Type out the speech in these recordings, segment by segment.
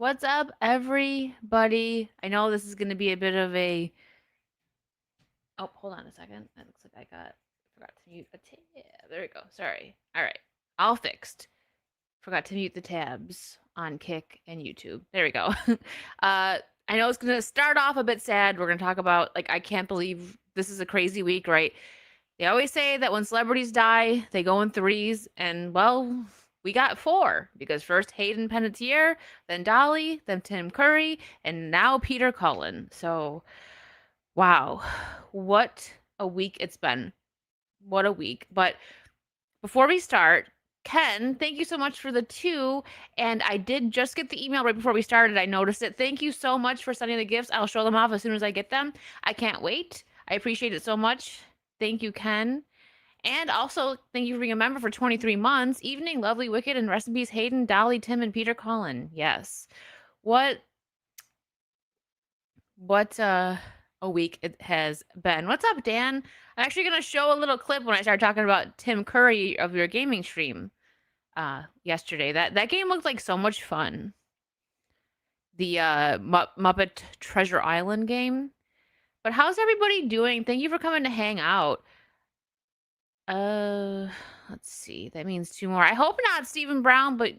What's up, everybody? I know this is going to be a bit of a. Oh, hold on a second. It looks like forgot to mute a tab. There we go. Sorry. All right. All fixed. Forgot to mute the tabs on Kick and YouTube. There we go. I know it's going to start off a bit sad. We're going to talk about, like, I can't believe this is a crazy week, right? They always say that when celebrities die, they go in threes, and well, we got four because first Hayden Panettiere, then Dolly, then Tim Curry, and now Peter Cullen. So, wow, what a week it's been. What a week. But before we start, Ken, thank you so much for the two. And I did just get the email right before we started. I noticed it. Thank you so much for sending the gifts. I'll show them off as soon as I get them. I can't wait. I appreciate it so much. Thank you, Ken. And also, thank you for being a member for 23 months. Evening, lovely, wicked, and rest in peace, Hayden, Dolly, Tim, and Peter Cullen. Yes. What what a week it has been. What's up, Dan? I'm actually gonna show a little clip when I start talking about Tim Curry of your gaming stream yesterday. That game looked like so much fun. The Muppet Treasure Island game. But how's everybody doing? Thank you for coming to hang out. Uh, let's see. That means two more. I hope not Stephen Brown, but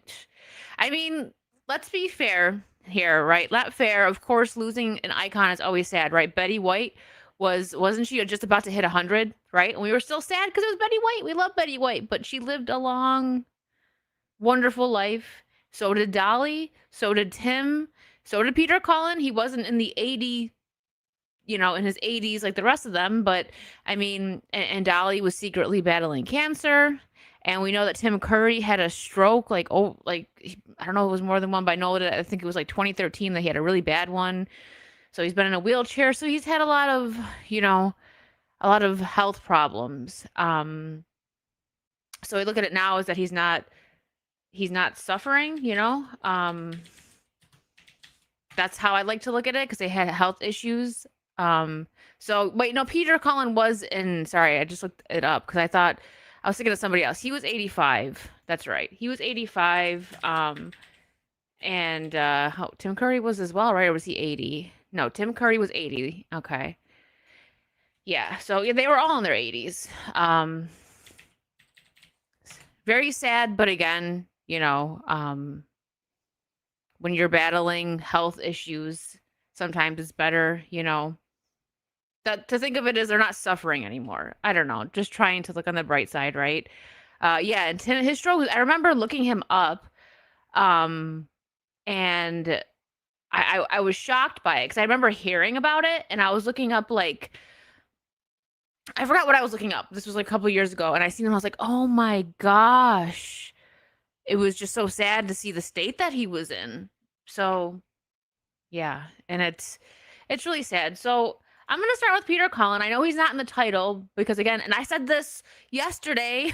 I mean, let's be fair here, right? Not fair. Of course, losing an icon is always sad, right? Betty White wasn't she just about to hit 100, right? And we were still sad because it was Betty White. We love Betty White, but she lived a long, wonderful life. So did Dolly. So did Tim. So did Peter Cullen. He wasn't in the 80, in his 80s like the rest of them. But I mean, and Dolly was secretly battling cancer. And we know that Tim Curry had a stroke, like, I don't know if it was more than one, but I know that I think it was like 2013 that he had a really bad one. So he's been in a wheelchair. So he's had a lot of health problems. So we look at it now is that he's not suffering, that's how I like to look at it because they had health issues. So wait, no, Peter Cullen was in. Sorry, I just looked it up because I was thinking of somebody else. He was 85. That's right. He was 85. And Tim Curry was as well, right? Or was he 80? No, Tim Curry was 80. Okay. Yeah. So yeah, they were all in their 80s. Very sad, but again, when you're battling health issues, sometimes it's better, that to think of it as they're not suffering anymore. I don't know, just trying to look on the bright side, right? Yeah, and his stroke, I remember looking him up, um, and I was shocked by it because I remember hearing about it, and I was looking up like I forgot what I was looking up. This was like a couple years ago, and I seen him. I was like, oh my gosh, it was just so sad to see the state that he was in. So yeah, and it's really sad. So I'm gonna start with Peter Cullen. I know he's not in the title because again, and I said this yesterday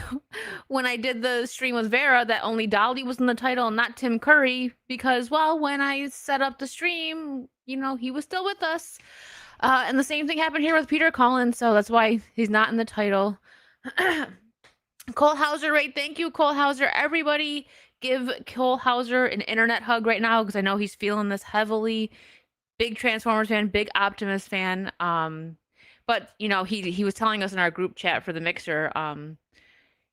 when I did the stream with Vera that only Dolly was in the title and not Tim Curry because well, when I set up the stream, he was still with us. And the same thing happened here with Peter Cullen, so that's why he's not in the title. Cole Hauser, right? Thank you, Cole Hauser. Everybody give Cole Hauser an internet hug right now because I know he's feeling this heavily. Big Transformers fan, big Optimus fan. But he was telling us in our group chat for the mixer,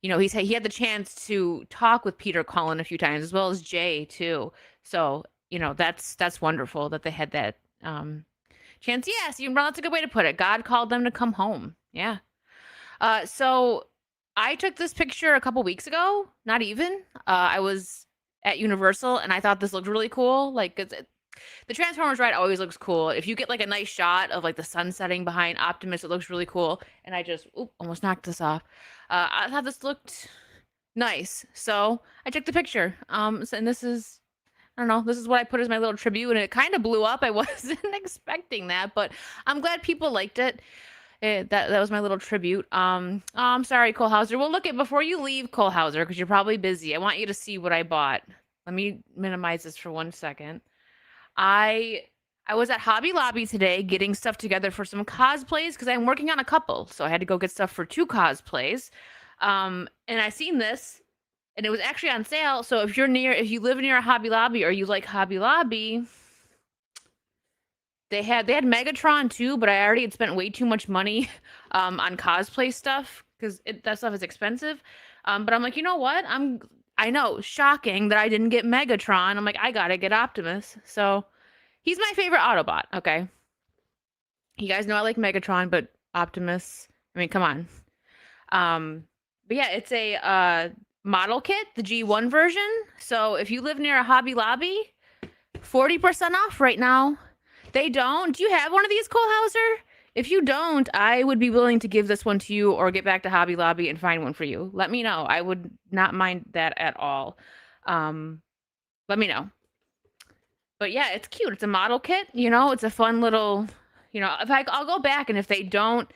he had the chance to talk with Peter Cullen a few times as well as Jay too. So that's wonderful that they had that chance. Yes, that's a good way to put it. God called them to come home. Yeah. So I took this picture a couple weeks ago. Not even. I was at Universal and I thought this looked really cool. Like the Transformers ride always looks cool. If you get like a nice shot of like the sun setting behind Optimus, it looks really cool. And I just almost knocked this off. I thought this looked nice, so I took the picture. And this is I don't know. This is what I put as my little tribute, and it kind of blew up. I wasn't expecting that, but I'm glad people liked it. That was my little tribute. I'm sorry, Cole Hauser. Well, look at before you leave, Cole Hauser, because you're probably busy. I want you to see what I bought. Let me minimize this for 1 second. I was at Hobby Lobby today getting stuff together for some cosplays because I'm working on a couple, so I had to go get stuff for 2 cosplays. And I seen this, and it was actually on sale. So if you live near a Hobby Lobby or you like Hobby Lobby, they had Megatron too, but I already had spent way too much money on cosplay stuff because that stuff is expensive. But I'm like, you know what? I know, shocking that I didn't get Megatron. I'm like, I gotta get Optimus. So he's my favorite Autobot. Okay, you guys know I like Megatron, but Optimus. I mean, come on. But yeah, it's a model kit, the G1 version. So if you live near a Hobby Lobby, 40% off right now. They don't. Do you have one of these, Cole Hauser? If you don't, I would be willing to give this one to you or get back to Hobby Lobby and find one for you. Let me know. I would not mind that at all. Um, Let me know. But yeah, it's cute. It's a model kit, it's a fun little, I'll go back, and if they don't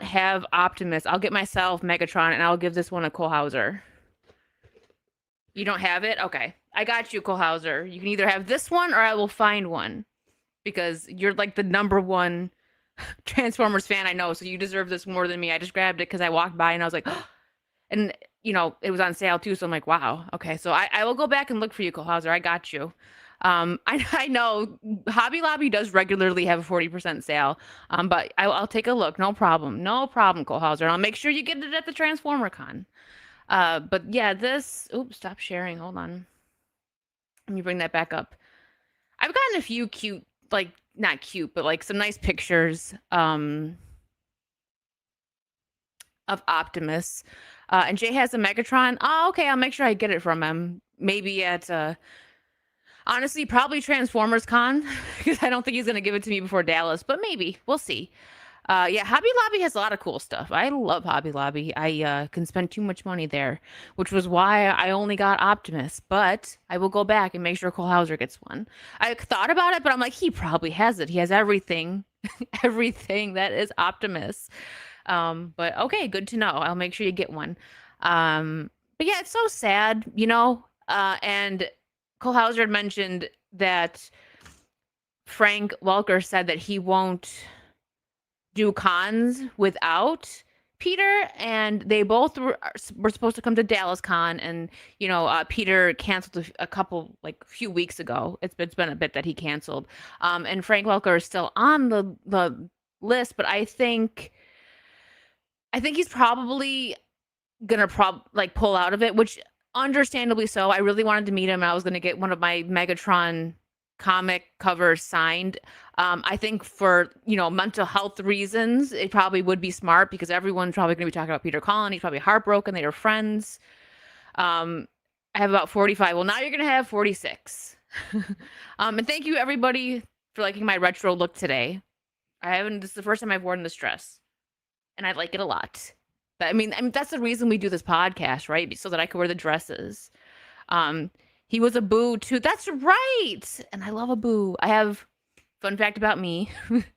have Optimus, I'll get myself Megatron and I'll give this one a Cole Hauser. You don't have it? Okay. I got you, Cole Hauser. You can either have this one or I will find one because you're like the number one Transformers fan I know, so you deserve this more than me. I just grabbed it because I walked by and I was like, and it was on sale too, so I'm like, wow, okay. So I will go back and look for you, Cole Hauser. I got you. I know Hobby Lobby does regularly have a 40% sale, but I'll take a look. No problem. No problem, Cole Hauser. I'll make sure you get it at the Transformer Con. But yeah, oops, stop sharing. Hold on. Let me bring that back up. I've gotten a few cute, like, not cute, but like some nice pictures of Optimus. And Jay has a Megatron. Oh, okay. I'll make sure I get it from him. Maybe at honestly, probably Transformers Con because I don't think he's gonna give it to me before Dallas, but maybe we'll see. Yeah, Hobby Lobby has a lot of cool stuff. I love Hobby Lobby. I can spend too much money there, which was why I only got Optimus. But I will go back and make sure Cole Hauser gets one. I thought about it, but I'm like, he probably has it. He has everything, everything that is Optimus. But okay, good to know. I'll make sure you get one. But yeah, it's so sad, and Cole Hauser had mentioned that Frank Welker said that he won't do cons without Peter, and they both were supposed to come to Dallas Con, and Peter canceled a couple few weeks ago. It's been a bit that he canceled, and Frank Welker is still on the list, but I think he's probably gonna pull out of it, which understandably so. I really wanted to meet him. I was gonna get one of my Megatron comic covers signed. I think for mental health reasons, it probably would be smart because everyone's probably gonna be talking about Peter Cullen. He's probably heartbroken. They were friends. I have about 45. Well, now you're gonna have 46. And thank you everybody for liking my retro look today. This is the first time I've worn this dress, and I like it a lot. I mean, that's the reason we do this podcast, right? So that I could wear the dresses. He was a boo too. That's right. And I love a boo. I have fun fact about me.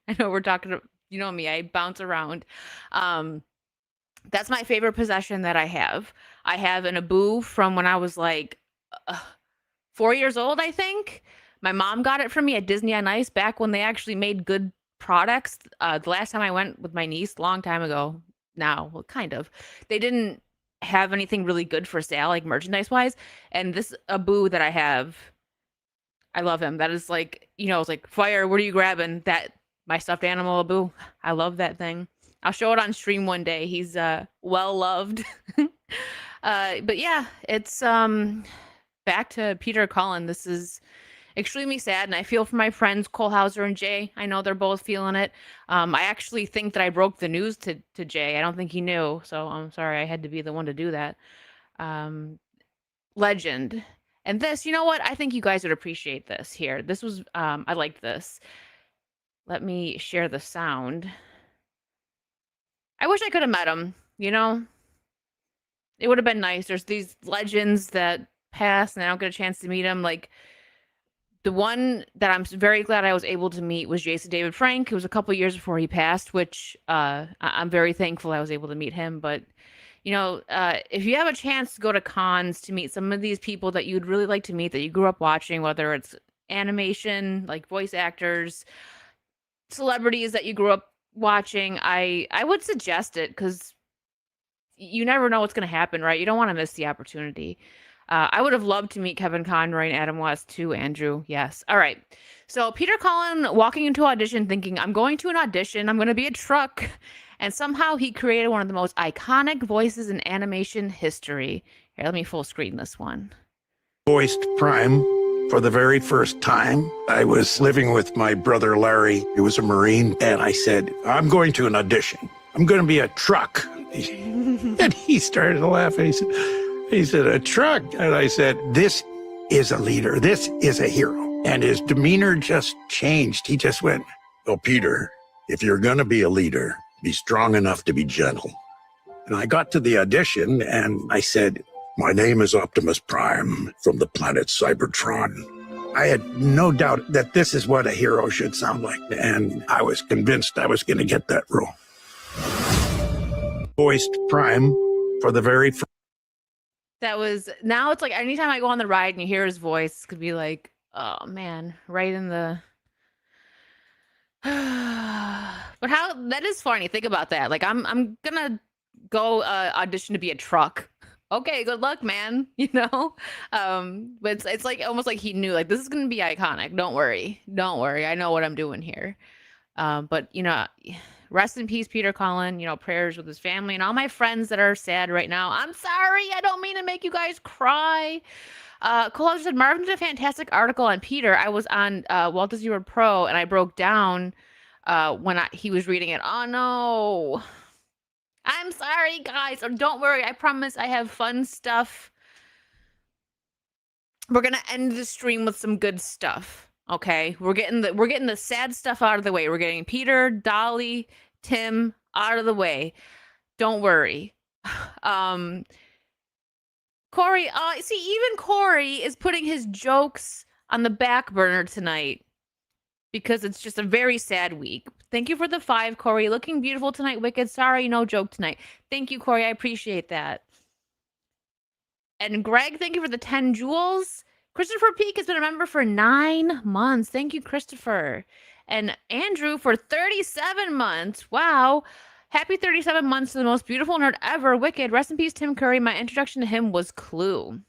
I know we're talking, you know me, I bounce around. That's my favorite possession that I have. I have an Abu from when I was like 4 years old, I think. My mom got it for me at Disney on Ice back when they actually made good products. The last time I went with my niece, long time ago now, well, kind of. They didn't have anything really good for sale, like merchandise wise. And this Abu that I have, I love him. That is it's like, Fire, what are you grabbing? My stuffed animal Abu. I love that thing. I'll show it on stream one day. He's well loved. But yeah, it's back to Peter Cullen. This is extremely sad, and I feel for my friends Cole Hauser and Jay. I know they're both feeling it. I actually think that I broke the news to Jay. I don't think he knew, so I'm sorry I had to be the one to do that. Legend. And this, you know what? I think you guys would appreciate this here. This was, I liked this. Let me share the sound. I wish I could have met him, It would have been nice. There's these legends that pass and I don't get a chance to meet them. Like, the one that I'm very glad I was able to meet was Jason David Frank. It was a couple years before he passed, which I'm very thankful I was able to meet him. But, if you have a chance to go to cons to meet some of these people that you'd really like to meet, that you grew up watching, whether it's animation, like voice actors, celebrities that you grew up watching, I would suggest it because you never know what's going to happen, right? You don't want to miss the opportunity. I would have loved to meet Kevin Conroy and Adam West too, Andrew. Yes. All right. So Peter Cullen walking into audition thinking, I'm going to an audition, I'm going to be a truck. And somehow he created one of the most iconic voices in animation history. Here, let me full screen this one. Voiced Prime for the very first time. I was living with my brother Larry, who was a Marine, and I said, I'm going to an audition. I'm going to be a truck. And he started to laugh. And he said, a truck? And I said, this is a leader. This is a hero. And his demeanor just changed. He just went, oh, Peter, if you're going to be a leader, be strong enough to be gentle. And I got to the audition and I said, my name is Optimus Prime from the planet Cybertron. I had no doubt that this is what a hero should sound like. And I was convinced I was going to get that role. Voiced Prime for the very first. That was, now it's like anytime I go on the ride and you hear his voice, it could be like, oh man, right in the. But how, that is funny. Think about that. Like I'm gonna go audition to be a truck. Okay, good luck, man. You know, but it's like almost like he knew, like, this is gonna be iconic. Don't worry, I know what I'm doing here. But you know, rest in peace, Peter Cullen. You know, prayers with his family and all my friends that are sad right now. I'm sorry, I don't mean to make you guys cry. Cole said Marvin did a fantastic article on Peter. I was on Walt Disney World Pro and I broke down when he was reading it. Oh no. I'm sorry, guys. Don't worry. I promise I have fun stuff. We're gonna end the stream with some good stuff. Okay, we're getting the sad stuff out of the way. We're getting Peter, Dolly, Tim out of the way. Don't worry. Corey, see, even Corey is putting his jokes on the back burner tonight because it's just a very sad week. Thank you for the 5, Corey. Looking beautiful tonight, Wicked. Sorry, no joke tonight. Thank you, Corey. I appreciate that. And Greg, thank you for the 10 jewels. Christopher Peak has been a member for 9 months. Thank you, Christopher. And Andrew for 37 months. Wow. Happy 37 months to the most beautiful nerd ever, Wicked. Rest in peace, Tim Curry. My introduction to him was Clue.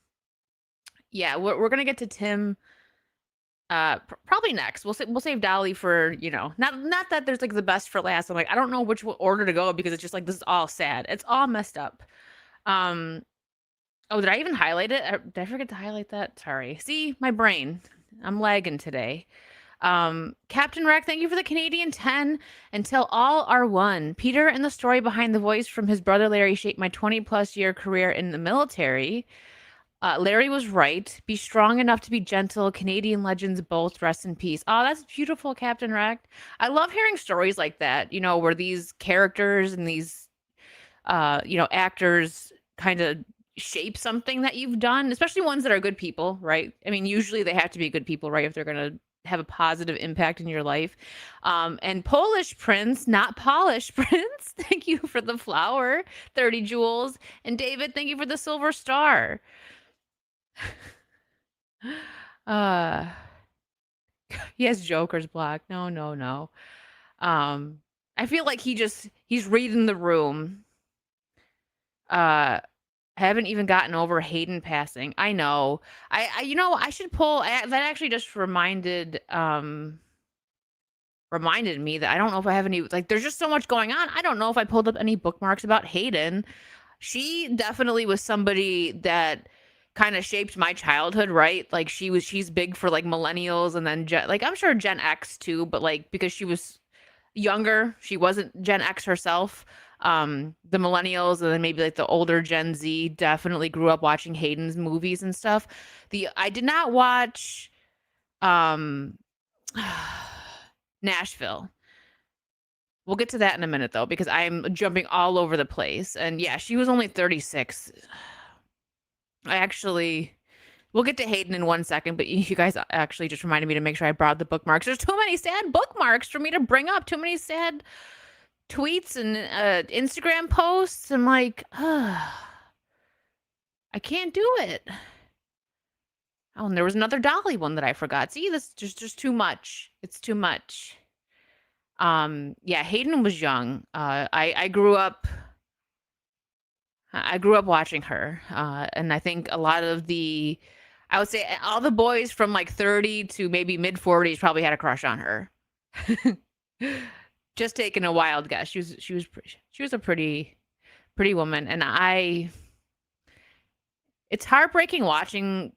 Yeah, we're going to get to Tim probably next. We'll save Dolly for, you know, not that there's like the best for last. I'm like, I don't know which order to go because it's just like, this is all sad. It's all messed up. Oh, did I even highlight it? Did I forget to highlight that? Sorry. See, my brain. I'm lagging today. Captain Rack, thank you for the Canadian 10. Until all are one. Peter and the story behind the voice from his brother Larry shaped my 20+ year career in the military. Larry was right. Be strong enough to be gentle. Canadian legends both rest in peace. Oh, that's beautiful, Captain Rack. I love hearing stories like that, you know, where these characters and these, you know, actors kind of shape something that you've done, especially ones that are good people, right? I mean, usually they have to be good people, right? If they're going to have a positive impact in your life. And Polish Prince, not Polish Prince, thank you for the flower, 30 jewels. And David, thank you for the silver star. He has Joker's block. No. I feel like he's reading the room. Haven't even gotten over Hayden passing. I know. You know, I should pull. That actually just reminded me that I don't know if I have any. Like, there's just so much going on. I don't know if I pulled up any bookmarks about Hayden. She definitely was somebody that kind of shaped my childhood, right? Like, she's big for like millennials, and then like I'm sure Gen X too, but like because she was younger, she wasn't Gen X herself. The millennials and then maybe like the older Gen Z definitely grew up watching Hayden's movies and stuff. I did not watch Nashville. We'll get to that in a minute though, because I'm jumping all over the place. And yeah, she was only 36. We'll get to Hayden in 1 second, but you guys actually just reminded me to make sure I brought the bookmarks. There's too many sad bookmarks for me to bring up. Too many sad tweets and Instagram posts. I'm like, I can't do it. Oh, and there was another Dolly one that I forgot. See, this is just too much. It's too much. Yeah, Hayden was young. I grew up. I grew up watching her, and I think a lot of I would say all the boys from like 30 to maybe mid 40s probably had a crush on her. Just taking a wild guess. She was a pretty woman, and it's heartbreaking watching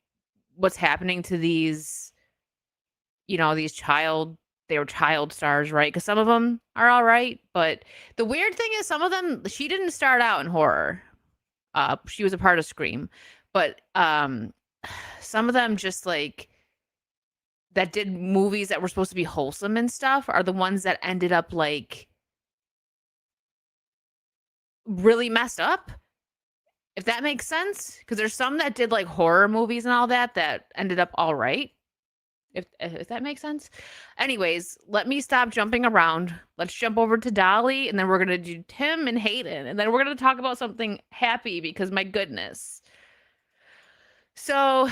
what's happening to these, these they were child stars, right? Because some of them are all right, but the weird thing is some of them, she didn't start out in horror. She was a part of Scream, but some of them just like that did movies that were supposed to be wholesome and stuff are the ones that ended up like really messed up, if that makes sense. Because there's some that did like horror movies and all that ended up all right, if that makes sense. Anyways, let me stop jumping around. Let's jump over to Dolly, and then we're gonna do Tim and Hayden, and then we're gonna talk about something happy because my goodness. So,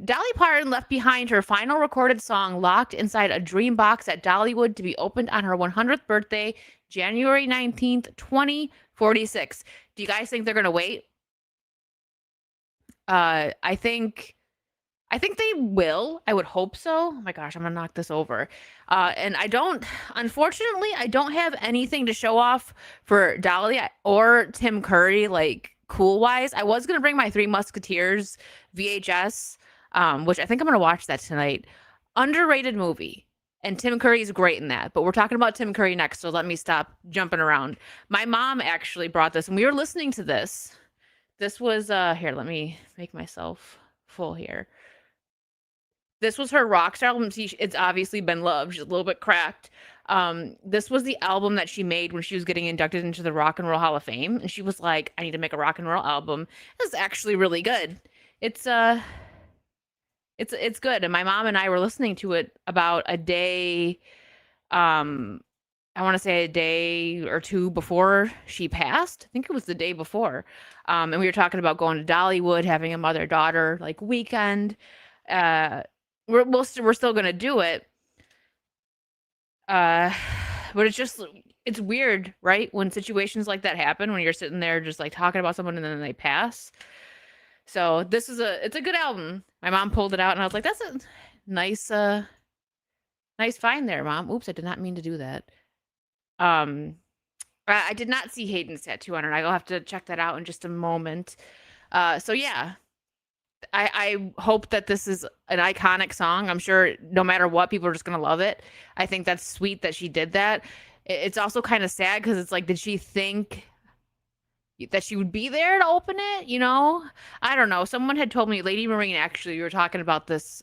Dolly Parton left behind her final recorded song locked inside a dream box at Dollywood to be opened on her 100th birthday, January 19th, 2046. Do you guys think they're gonna wait? I think they will. I would hope so. Oh my gosh, I'm gonna knock this over. And unfortunately, I don't have anything to show off for Dolly or Tim Curry, like cool wise. I was gonna bring my Three Musketeers VHS, which I think I'm gonna watch that tonight. Underrated movie. And Tim Curry is great in that. But we're talking about Tim Curry next, so let me stop jumping around. My mom actually brought this, and we were listening to this. This was here, let me make myself full here. This was her Rockstar album. See, it's obviously been loved. She's a little bit cracked. This was the album that she made when she was getting inducted into the Rock and Roll Hall of Fame. And she was like, I need to make a rock and roll album. It's actually really good. It's good. And my mom and I were listening to it about a day, I want to say a day or two before she passed. I think it was the day before. And we were talking about going to Dollywood, having a mother-daughter like weekend. We're still gonna do it. But it's weird, right? When situations like that happen, when you're sitting there just like talking about someone and then they pass. So it's a good album. My mom pulled it out and I was like, that's a nice find there, Mom. Oops, I did not mean to do that. I did not see Hayden's tattoo on her. I'll have to check that out in just a moment. So yeah. I hope that this is an iconic song. I'm sure no matter what, people are just going to love it. I think that's sweet that she did that. It's also kind of sad because it's like, did she think that she would be there to open it? I don't know. Someone had told me, Lady Marine, actually, we were talking about this,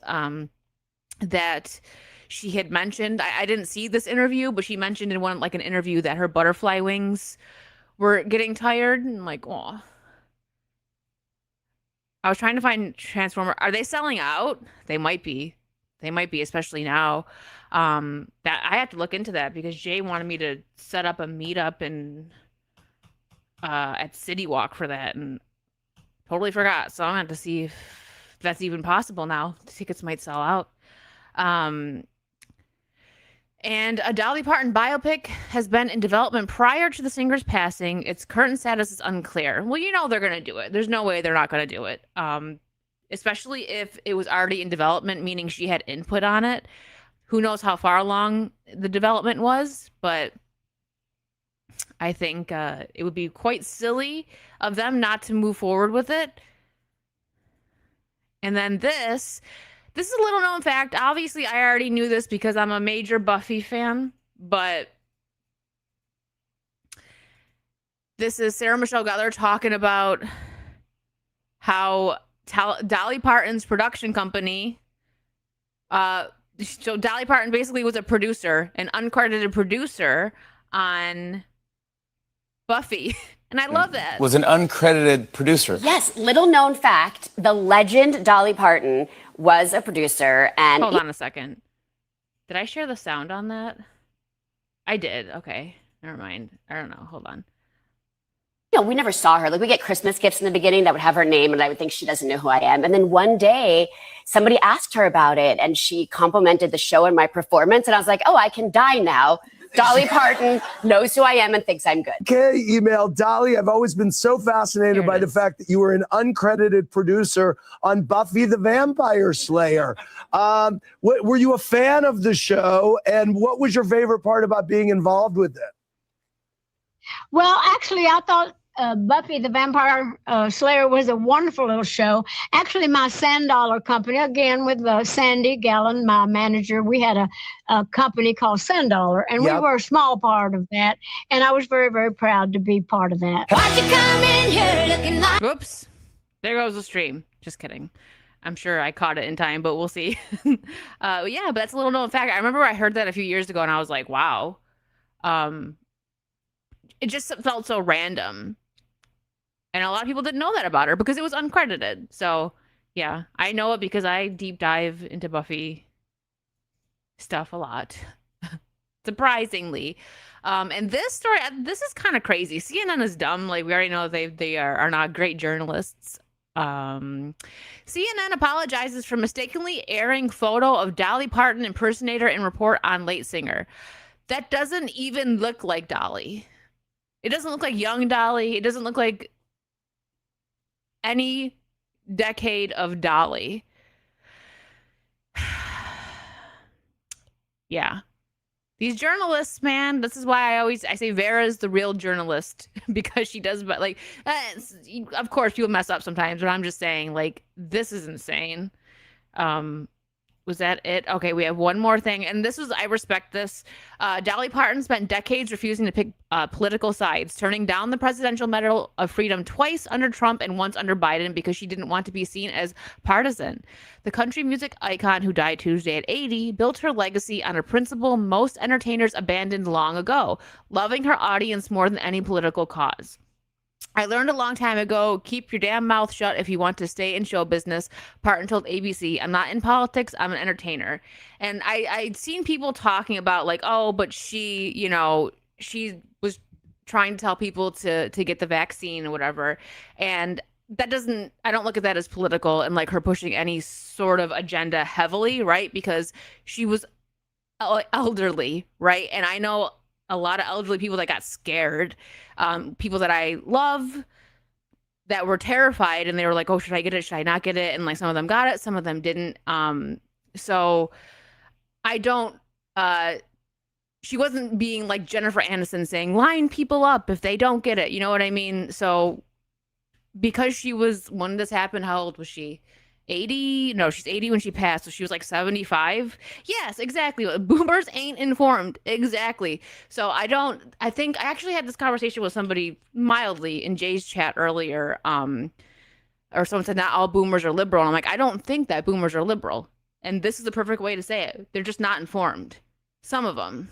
that she had mentioned, I didn't see this interview, but she mentioned in an interview that her butterfly wings were getting tired. And like, oh. I was trying to find Transformer. Are they selling out? They might be. Especially now. That I have to look into that because Jay wanted me to set up a meetup at City Walk for that, and totally forgot. So I'm gonna have to see if that's even possible now. The tickets might sell out. And a Dolly Parton biopic has been in development prior to the singer's passing. Its current status is unclear. Well, they're going to do it. There's no way they're not going to do it. Especially if it was already in development, meaning she had input on it. Who knows how far along the development was, but I think it would be quite silly of them not to move forward with it. And then this is a little known fact. Obviously, I already knew this because I'm a major Buffy fan, but this is Sarah Michelle Gellar talking about how Dolly Parton's production company, so Dolly Parton basically was a producer, an uncredited producer on Buffy. And I love that. Was an uncredited producer. Yes, little known fact, the legend Dolly Parton was a producer. And hold on a second. Did I share the sound on that? I did. Okay. Never mind. I don't know. Hold on. We never saw her. Like, we get Christmas gifts in the beginning that would have her name, and I would think she doesn't know who I am. And then one day, somebody asked her about it, and she complimented the show and my performance. And I was like, oh, I can die now. Dolly Parton knows who I am and thinks I'm good. Okay, email Dolly. I've always been so fascinated by the fact that you were an uncredited producer on Buffy the Vampire Slayer. Were you a fan of the show? And what was your favorite part about being involved with it? Well, actually, I thought Buffy the Vampire Slayer was a wonderful little show. Actually, my Sand Dollar company, again with Sandy Gallen, my manager, we had a company called Sand Dollar, and we were a small part of that. And I was very, very proud to be part of that. Why'd you come in here looking like... Whoops. There goes the stream. Just kidding. I'm sure I caught it in time, but we'll see. Yeah, but that's a little known fact. I remember I heard that a few years ago, and I was like, wow. It just felt so random. And a lot of people didn't know that about her because it was uncredited. So, yeah, I know it because I deep dive into Buffy stuff a lot. Surprisingly. And this story, this is kind of crazy. CNN is dumb. Like, we already know they are not great journalists. CNN apologizes for mistakenly airing photo of Dolly Parton impersonator in report on late singer. That doesn't even look like Dolly. It doesn't look like young Dolly. It doesn't look like any decade of Dolly. Yeah. These journalists, man, this is why I say Vera's the real journalist because she does, but like, of course people mess up sometimes, but I'm just saying, like, this is insane. Was that it? Okay, we have one more thing. And this was, I respect this. Dolly Parton spent decades refusing to pick political sides, turning down the Presidential Medal of Freedom twice under Trump and once under Biden because she didn't want to be seen as partisan. The country music icon, who died Tuesday at 80, built her legacy on a principle most entertainers abandoned long ago: loving her audience more than any political cause. I learned a long time ago, keep your damn mouth shut if you want to stay in show business, Parton told ABC. I'm not in politics, I'm an entertainer. And I'd seen people talking about, like, oh, but she, you know, she was trying to tell people to get the vaccine or whatever. And that doesn't, I don't look at that as political and like her pushing any sort of agenda heavily, right? Because she was elderly, right? And I know a lot of elderly people that got scared, people that I love that were terrified, and they were like, oh, should I get it? Should I not get it? And like, some of them got it, some of them didn't. So I don't, she wasn't being like Jennifer Aniston saying, line people up if they don't get it. You know what I mean? So because she was, when this happened, how old was she? 80? No, she's 80 when she passed, so she was like 75. Yes, exactly. Boomers ain't informed. Exactly. So I think I actually had this conversation with somebody mildly in Jay's chat earlier, or someone said not all boomers are liberal, and I'm like, I don't think that boomers are liberal, and this is the perfect way to say it. They're just not informed, some of them.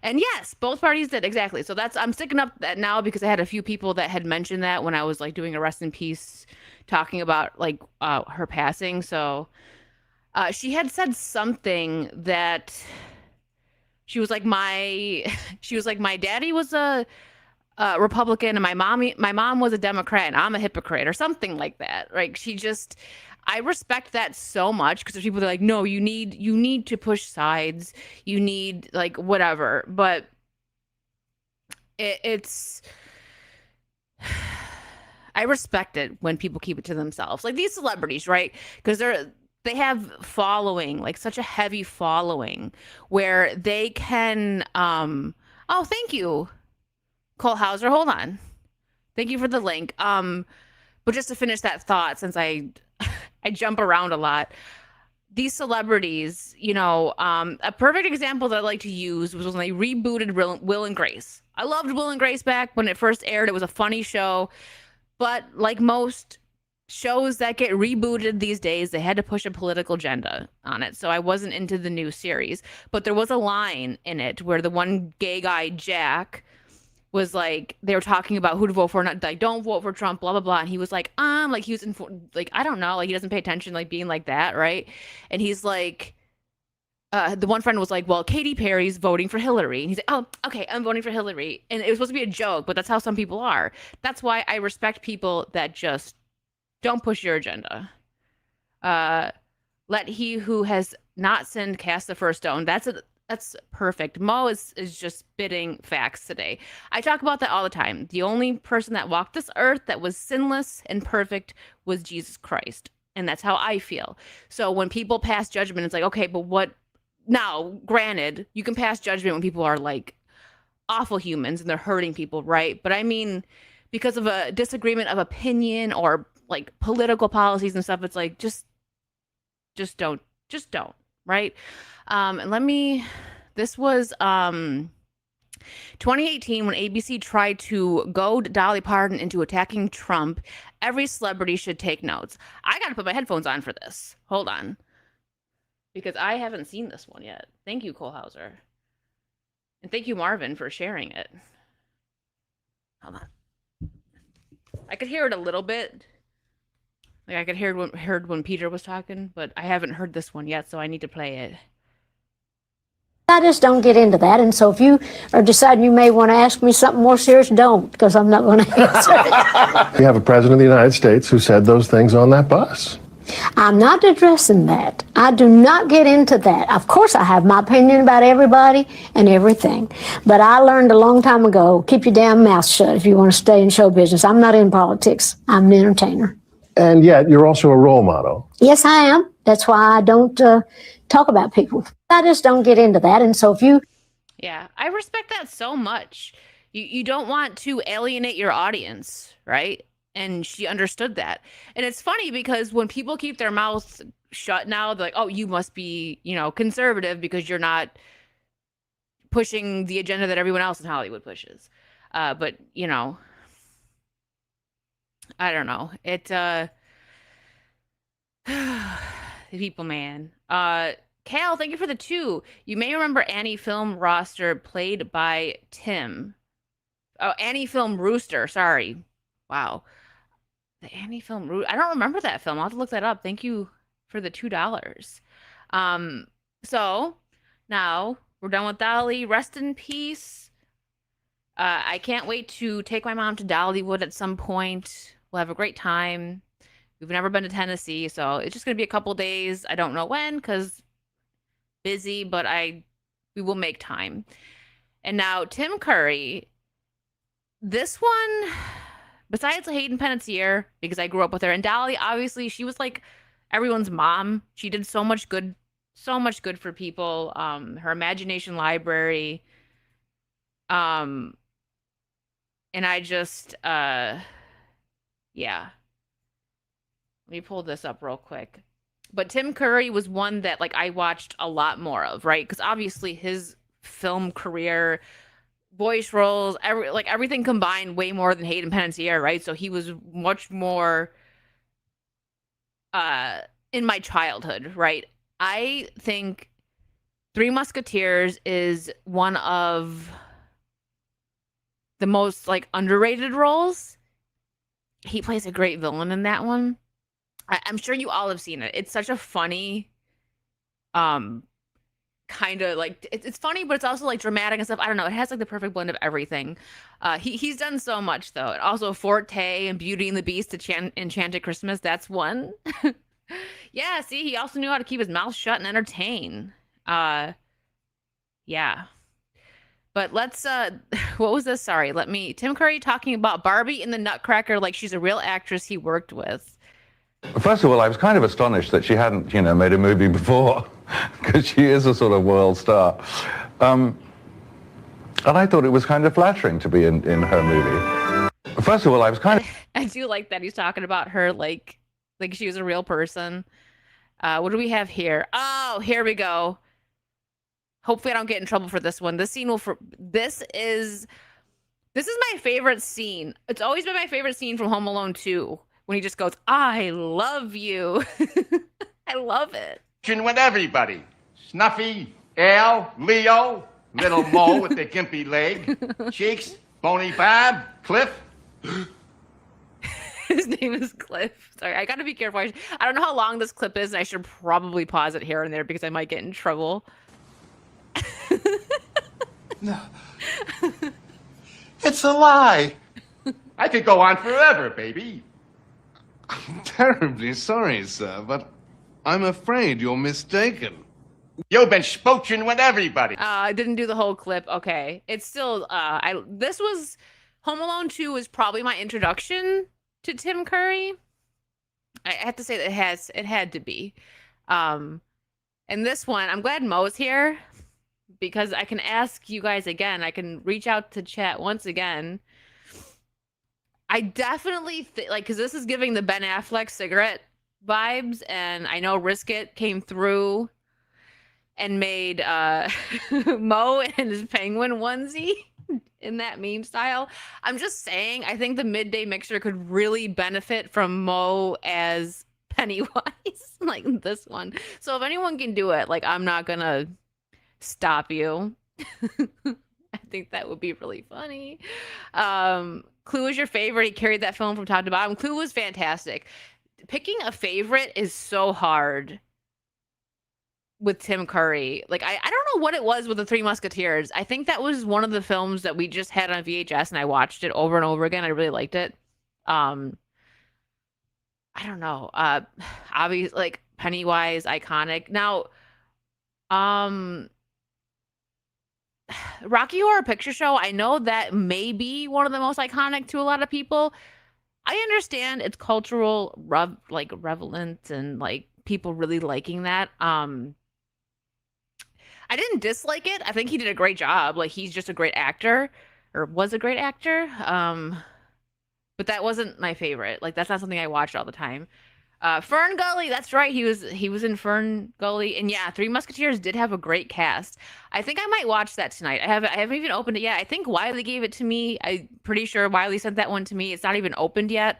And yes, both parties did, exactly. So I'm sticking up that now because I had a few people that had mentioned that when I was like doing a rest in peace, talking about like her passing. So she had said something that she was like, my daddy was a Republican and my mom was a Democrat and I'm a hypocrite or something like that. Like, I respect that so much because there's people that are like, no, you need to push sides. You need like whatever. But it's I respect it when people keep it to themselves. Like these celebrities, right? Because they have following, like such a heavy following where they can oh, thank you, Cole Hauser. Hold on. Thank you for the link. But just to finish that thought, since I jump around a lot, these celebrities, you know, a perfect example that I like to use was when they rebooted Will and Grace. I loved Will and Grace back when it first aired. It was a funny show, but like most shows that get rebooted these days, they had to push a political agenda on it. So I wasn't into the new series, but there was a line in it where the one gay guy, Jack, was like, they were talking about who to vote for, not like, don't vote for Trump, blah blah blah, and he was like, like he was like, I don't know, like he doesn't pay attention, like being like that, right? And he's like, the one friend was like, well, Katy Perry's voting for Hillary, and he's like, oh, okay, I'm voting for Hillary, and it was supposed to be a joke, but that's how some people are. That's why I respect people that just don't push your agenda. Let he who has not sinned cast the first stone. That's That's perfect. Mo is just spitting facts today. I talk about that all the time. The only person that walked this earth that was sinless and perfect was Jesus Christ. And that's how I feel. So when people pass judgment, it's like, okay, but what now? Granted, you can pass judgment when people are like awful humans and they're hurting people, right? But I mean, because of a disagreement of opinion or like political policies and stuff, it's like just don't, right? And this was 2018 when ABC tried to goad Dolly Parton into attacking Trump. Every celebrity should take notes. I got to put my headphones on for this. Hold on. Because I haven't seen this one yet. Thank you, Cole Hauser. And thank you, Marvin, for sharing it. Hold on. I could hear it a little bit. Like I could heard when Peter was talking, but I haven't heard this one yet, so I need to play it. I just don't get into that. And so if you are deciding you may want to ask me something more serious, don't, because I'm not going to answer it. We have a president of the United States who said those things on that bus. I'm not addressing that. I do not get into that. Of course, I have my opinion about everybody and everything. But I learned a long time ago, keep your damn mouth shut if you want to stay in show business. I'm not in politics. I'm an entertainer. And yet you're also a role model. Yes, I am. That's why I don't talk about people. I just don't get into that. And so if you... Yeah, I respect that so much. You don't want to alienate your audience, right? And she understood that. And it's funny because when people keep their mouths shut now, they're like, oh, you must be, conservative because you're not pushing the agenda that everyone else in Hollywood pushes. But, I don't know. The people, man. Cal, thank you for the 2. You may remember Annie Film Roster played by Tim. Oh, Annie Film Rooster. Sorry. Wow. The Annie Film Rooster. I don't remember that film. I'll have to look that up. Thank you for the $2. So now we're done with Dolly. Rest in peace. I can't wait to take my mom to Dollywood at some point. We'll have a great time. We've never been to Tennessee, so it's just going to be a couple days. I don't know when because busy, but we will make time. And now Tim Curry. This one, besides Hayden Panettiere, because I grew up with her, and Dolly, obviously, she was like everyone's mom. She did so much good for people. Her imagination library. And I just, yeah. Let me pull this up real quick. But Tim Curry was one that like I watched a lot more of, right? Because obviously his film career, voice roles, everything combined way more than Hayden Panettiere, right? So he was much more in my childhood, right? I think Three Musketeers is one of the most like underrated roles. He plays a great villain in that one. I'm sure you all have seen it. It's such a funny, kind of like it's funny, but it's also like dramatic and stuff. I don't know. It has like the perfect blend of everything. He's done so much though. And also Forte and Beauty and the Beast, Enchanted Christmas. That's one. Yeah. See, he also knew how to keep his mouth shut and entertain. Yeah. But let's what was this? Sorry. Tim Curry talking about Barbie in the Nutcracker like she's a real actress he worked with. First of all, I was kind of astonished that she hadn't, made a movie before, because she is a sort of world star. And I thought it was kind of flattering to be in her movie. First of all, I was kind of... I do like that he's talking about her like she was a real person. What do we have here? Oh, here we go. Hopefully I don't get in trouble for this one. This is my favorite scene. It's always been my favorite scene from Home Alone 2. When he just goes, I love you. I love it. With everybody. Snuffy, Al, Leo, little Mo with the gimpy leg, Cheeks, Boney Bob, Cliff. His name is Cliff. Sorry, I gotta be careful. I don't know how long this clip is, and I should probably pause it here and there because I might get in trouble. No. It's a lie. I could go on forever, baby. I'm terribly sorry, sir, but I'm afraid you're mistaken. You've been spooching with everybody. I didn't do the whole clip. Okay. It's still this was Home Alone 2 was probably my introduction to Tim Curry. I have to say that it had to be. And this one, I'm glad Mo's here because I can ask you guys again. I can reach out to chat once again. I definitely like, because this is giving the Ben Affleck cigarette vibes, and I know Risk It came through and made Mo in his penguin onesie in that meme style. I'm just saying, I think the midday mixer could really benefit from Mo as Pennywise, like this one. So if anyone can do it, like, I'm not gonna stop you. I think that would be really funny. Clue is your favorite. He carried that film from top to bottom. Clue was fantastic. Picking a favorite is so hard with Tim Curry. Like, I don't know what it was with the Three Musketeers. I think that was one of the films that we just had on VHS and I watched it over and over again. I really liked it. I don't know. Obviously, like, Pennywise, iconic. Now, Rocky Horror Picture Show, I know that may be one of the most iconic to a lot of people. I understand it's cultural relevant and like people really liking that. I didn't dislike it. I think he did a great job. Like, he's just a great actor, or was a great actor. But that wasn't my favorite. Like, that's not something I watched all the time. Fern Gully, that's right. He was in Fern Gully, and yeah, Three Musketeers did have a great cast. I think I might watch that tonight. I haven't even opened it yet. I think Wiley gave it to me. I'm pretty sure Wiley sent that one to me. It's not even opened yet.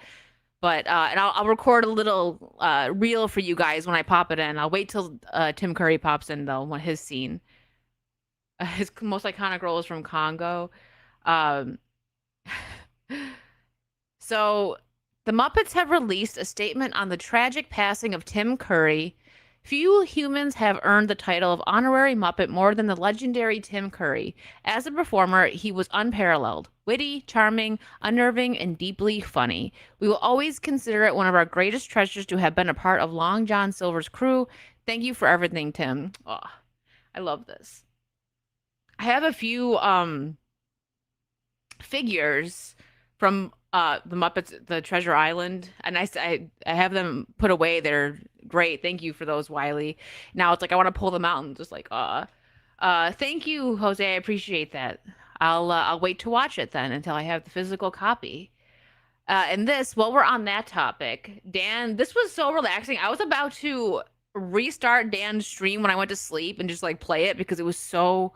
But and I'll record a little reel for you guys when I pop it in. I'll wait till Tim Curry pops in though, when his scene. His most iconic role is from Congo. So the Muppets have released a statement on the tragic passing of Tim Curry. Few humans have earned the title of honorary Muppet more than the legendary Tim Curry. As a performer, he was unparalleled, witty, charming, unnerving, and deeply funny. We will always consider it one of our greatest treasures to have been a part of Long John Silver's crew. Thank you for everything, Tim. Oh, I love this. I have a few figures from the Muppets, the Treasure Island, and I have them put away. They're great. Thank you for those, Wiley. Now it's like I want to pull them out and just like thank you, Jose. I appreciate that. I'll wait to watch it then until I have the physical copy. And this, while we're on that topic, Dan, this was so relaxing. I was about to restart Dan's stream when I went to sleep and just like play it because it was so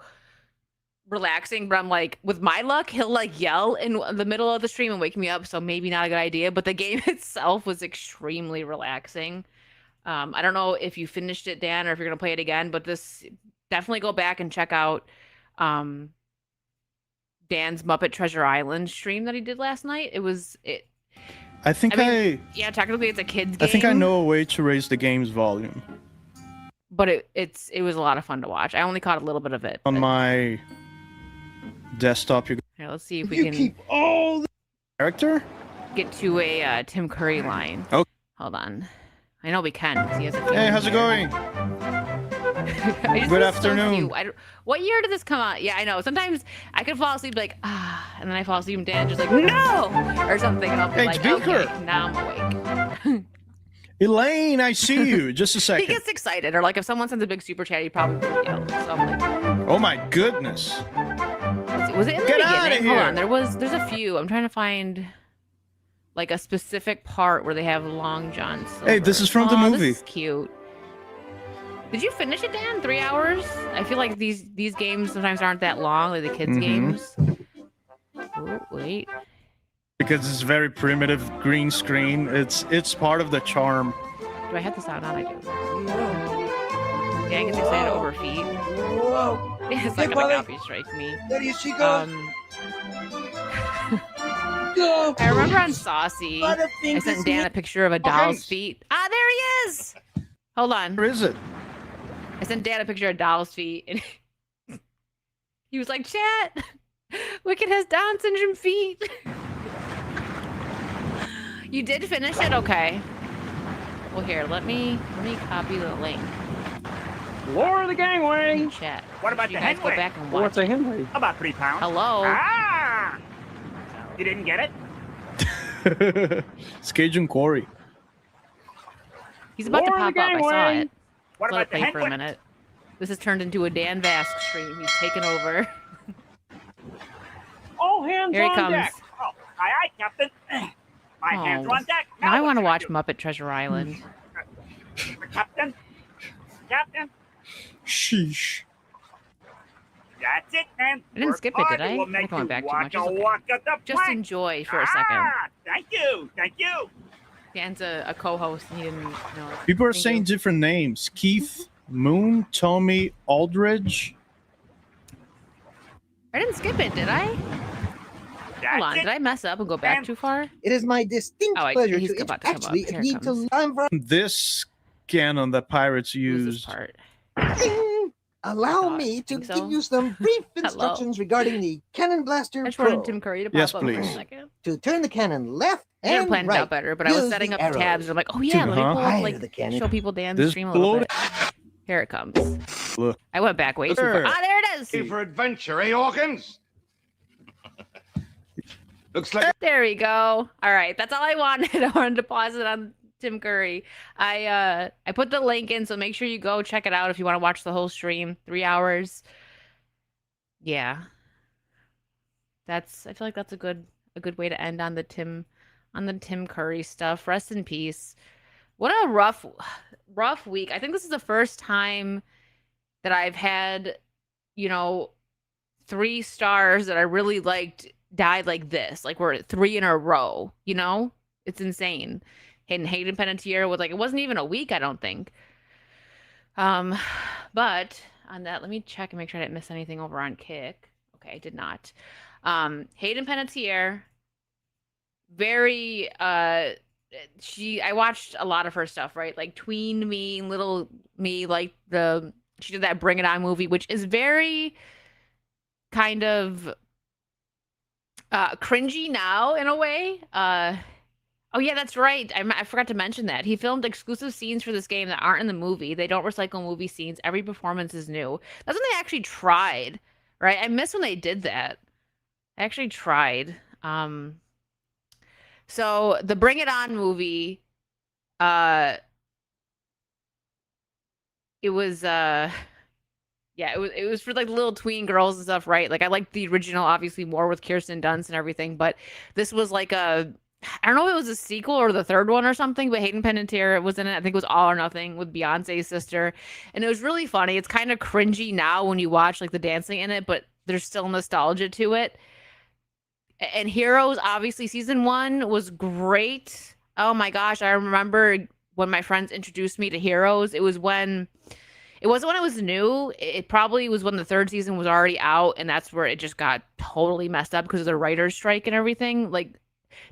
relaxing, but I'm like, with my luck, he'll like yell in the middle of the stream and wake me up, so maybe not a good idea. But the game itself was extremely relaxing. I don't know if you finished it, Dan, or if you're gonna play it again, but this, definitely go back and check out Dan's Muppet Treasure Island stream that he did last night. I think yeah, technically it's a kid's game. I think I know a way to raise the game's volume. But it was a lot of fun to watch. I only caught a little bit of it. On my desktop, here, let's see if we can keep all the character. Get to a Tim Curry line. Okay. Hold on. I know we can. 'Cause he has a few Hey, how's it going? Good afternoon. What year did this come out? Yeah, I know. Sometimes I could fall asleep like, and then I fall asleep and Dan just like, no! Or something. And I'll be like, okay, now I'm awake. Elaine, I see you. Just a second. He gets excited. Or like if someone sends a big super chat, he probably would yell. So I'm like, oh my goodness. Was it in the beginning? Hold on. There's a few. I'm trying to find like a specific part where they have Long John Silver. Hey, this is from the movie. This is cute. Did you finish it, Dan? 3 hours? I feel like these games sometimes aren't that long, like the kids' games. Oh, wait. Because it's very primitive green screen. It's part of the charm. Do I have the sound on? I do. Dan gets excited over feet. Whoa. It's like a copy strike me. There she goes. I remember on Saucy, I sent Dan a picture of a doll's feet. Ah, there he is! Hold on. Where is it? I sent Dan a picture of doll's feet, and he was like, "Chat, Wicked has Down syndrome feet." You did finish it? Okay. Well, here, let me copy the link. Lower the gangway. Chat. What about You the guys go Henway? back and watch. What's a Henway? About 3 pounds. Hello. Ah! You didn't get it? It's Cajun Quarry. He's about to Lower pop the up. I saw gangway. it. What Let it about the play for a Henway? minute. This has turned into a Dan Vask stream. He's taken over. All hands Here he on comes. deck. Oh, aye, Captain. My hands are on deck. Now I what want to should watch do? Muppet Treasure Island. Captain? Captain? Sheesh. That's it, man. I didn't skip it, did I? We'll I'm make going you back too walk much. a It's okay. walk of the Just plank. enjoy for a second. Ah, thank you. Thank you. Dan's a co-host and he didn't know. People are Thank saying you. different names. Keith, Moon, Tommy, Aldridge. I didn't skip it, did I? Hold on, did I mess up and go back too far? It is my distinct pleasure he's to about to come up. actually Here it need comes. to learn from. This cannon that pirates used. Part. Allow me to think so? give you some brief instructions regarding the Cannon Blaster I just Pro. wanted Tim Curry to pop Yes, up for a please. second. To turn the cannon left I didn't and plan it right. out better, but I was use setting the up the tabs and I'm like, oh yeah, let me pull up, Higher like the cannon. show people Dan's This stream a little bloated- bit. Here it comes. Look. I went back way too far. Sure. Ah, there it is. Ready for adventure, eh, Hawkins? Looks like There we go. All right, that's all I wanted. I wanted to pause it on Tim Curry. I put the link in, so make sure you go check it out if you want to watch the whole stream. 3 hours. Yeah. I feel like that's a good way to end on the Tim Curry stuff. Rest in peace. What a rough week. I think this is the first time that I've had, 3 stars that I really liked died like this. Like we're at 3 in a row, It's insane. Hayden Panettiere with it wasn't even a week, I don't think. But on that, let me check and make sure I didn't miss anything over on Kick. Okay, I did not. Hayden Panettiere, very I watched a lot of her stuff, right? Like Tween Me, Little Me, she did that Bring It On movie, which is very kind of cringy now in a way. Oh yeah, that's right. I forgot to mention that. He filmed exclusive scenes for this game that aren't in the movie. They don't recycle movie scenes. Every performance is new. That's when they actually tried, right? I miss when they did that. I actually tried. So the Bring It On movie, it was it was for like little tween girls and stuff, right? Like I liked the original obviously more with Kirsten Dunst and everything, but this was like I don't know if it was a sequel or the third one or something, but Hayden Panettiere was in it. I think it was All or Nothing with Beyonce's sister. And it was really funny. It's kind of cringy now when you watch like the dancing in it, but there's still nostalgia to it. And Heroes, obviously, season 1 was great. Oh my gosh, I remember when my friends introduced me to Heroes. It wasn't when it was new. It probably was when the 3rd season was already out, and that's where it just got totally messed up because of the writer's strike and everything. Like,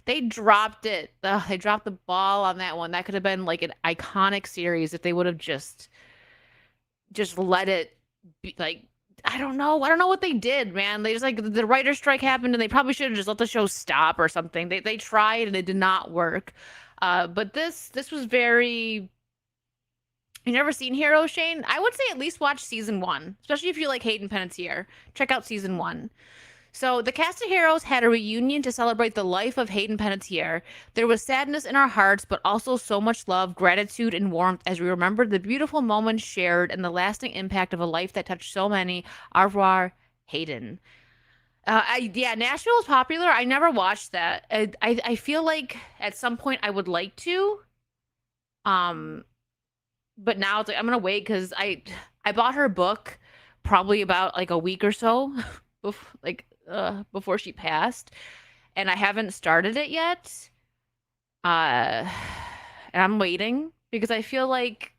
they dropped it. They dropped the ball on that one. That could have been like an iconic series if they would have just let it be, like, I don't know what they did, man. They just like the writer's strike happened and they probably should have just let the show stop or something. They tried and it did not work. But this was very. You never seen Heroes, Shane? I would say at least watch season 1, especially if you like Hayden Panettiere. Check out season 1. So the cast of Heroes had a reunion to celebrate the life of Hayden Panettiere. There was sadness in our hearts, but also so much love, gratitude, and warmth as we remembered the beautiful moments shared and the lasting impact of a life that touched so many. Au revoir, Hayden. Nashville is popular. I never watched that. I feel like at some point I would like to. But now it's like I'm gonna wait because I bought her book probably about like a week or so before she passed, and I haven't started it yet. And I'm waiting because I feel like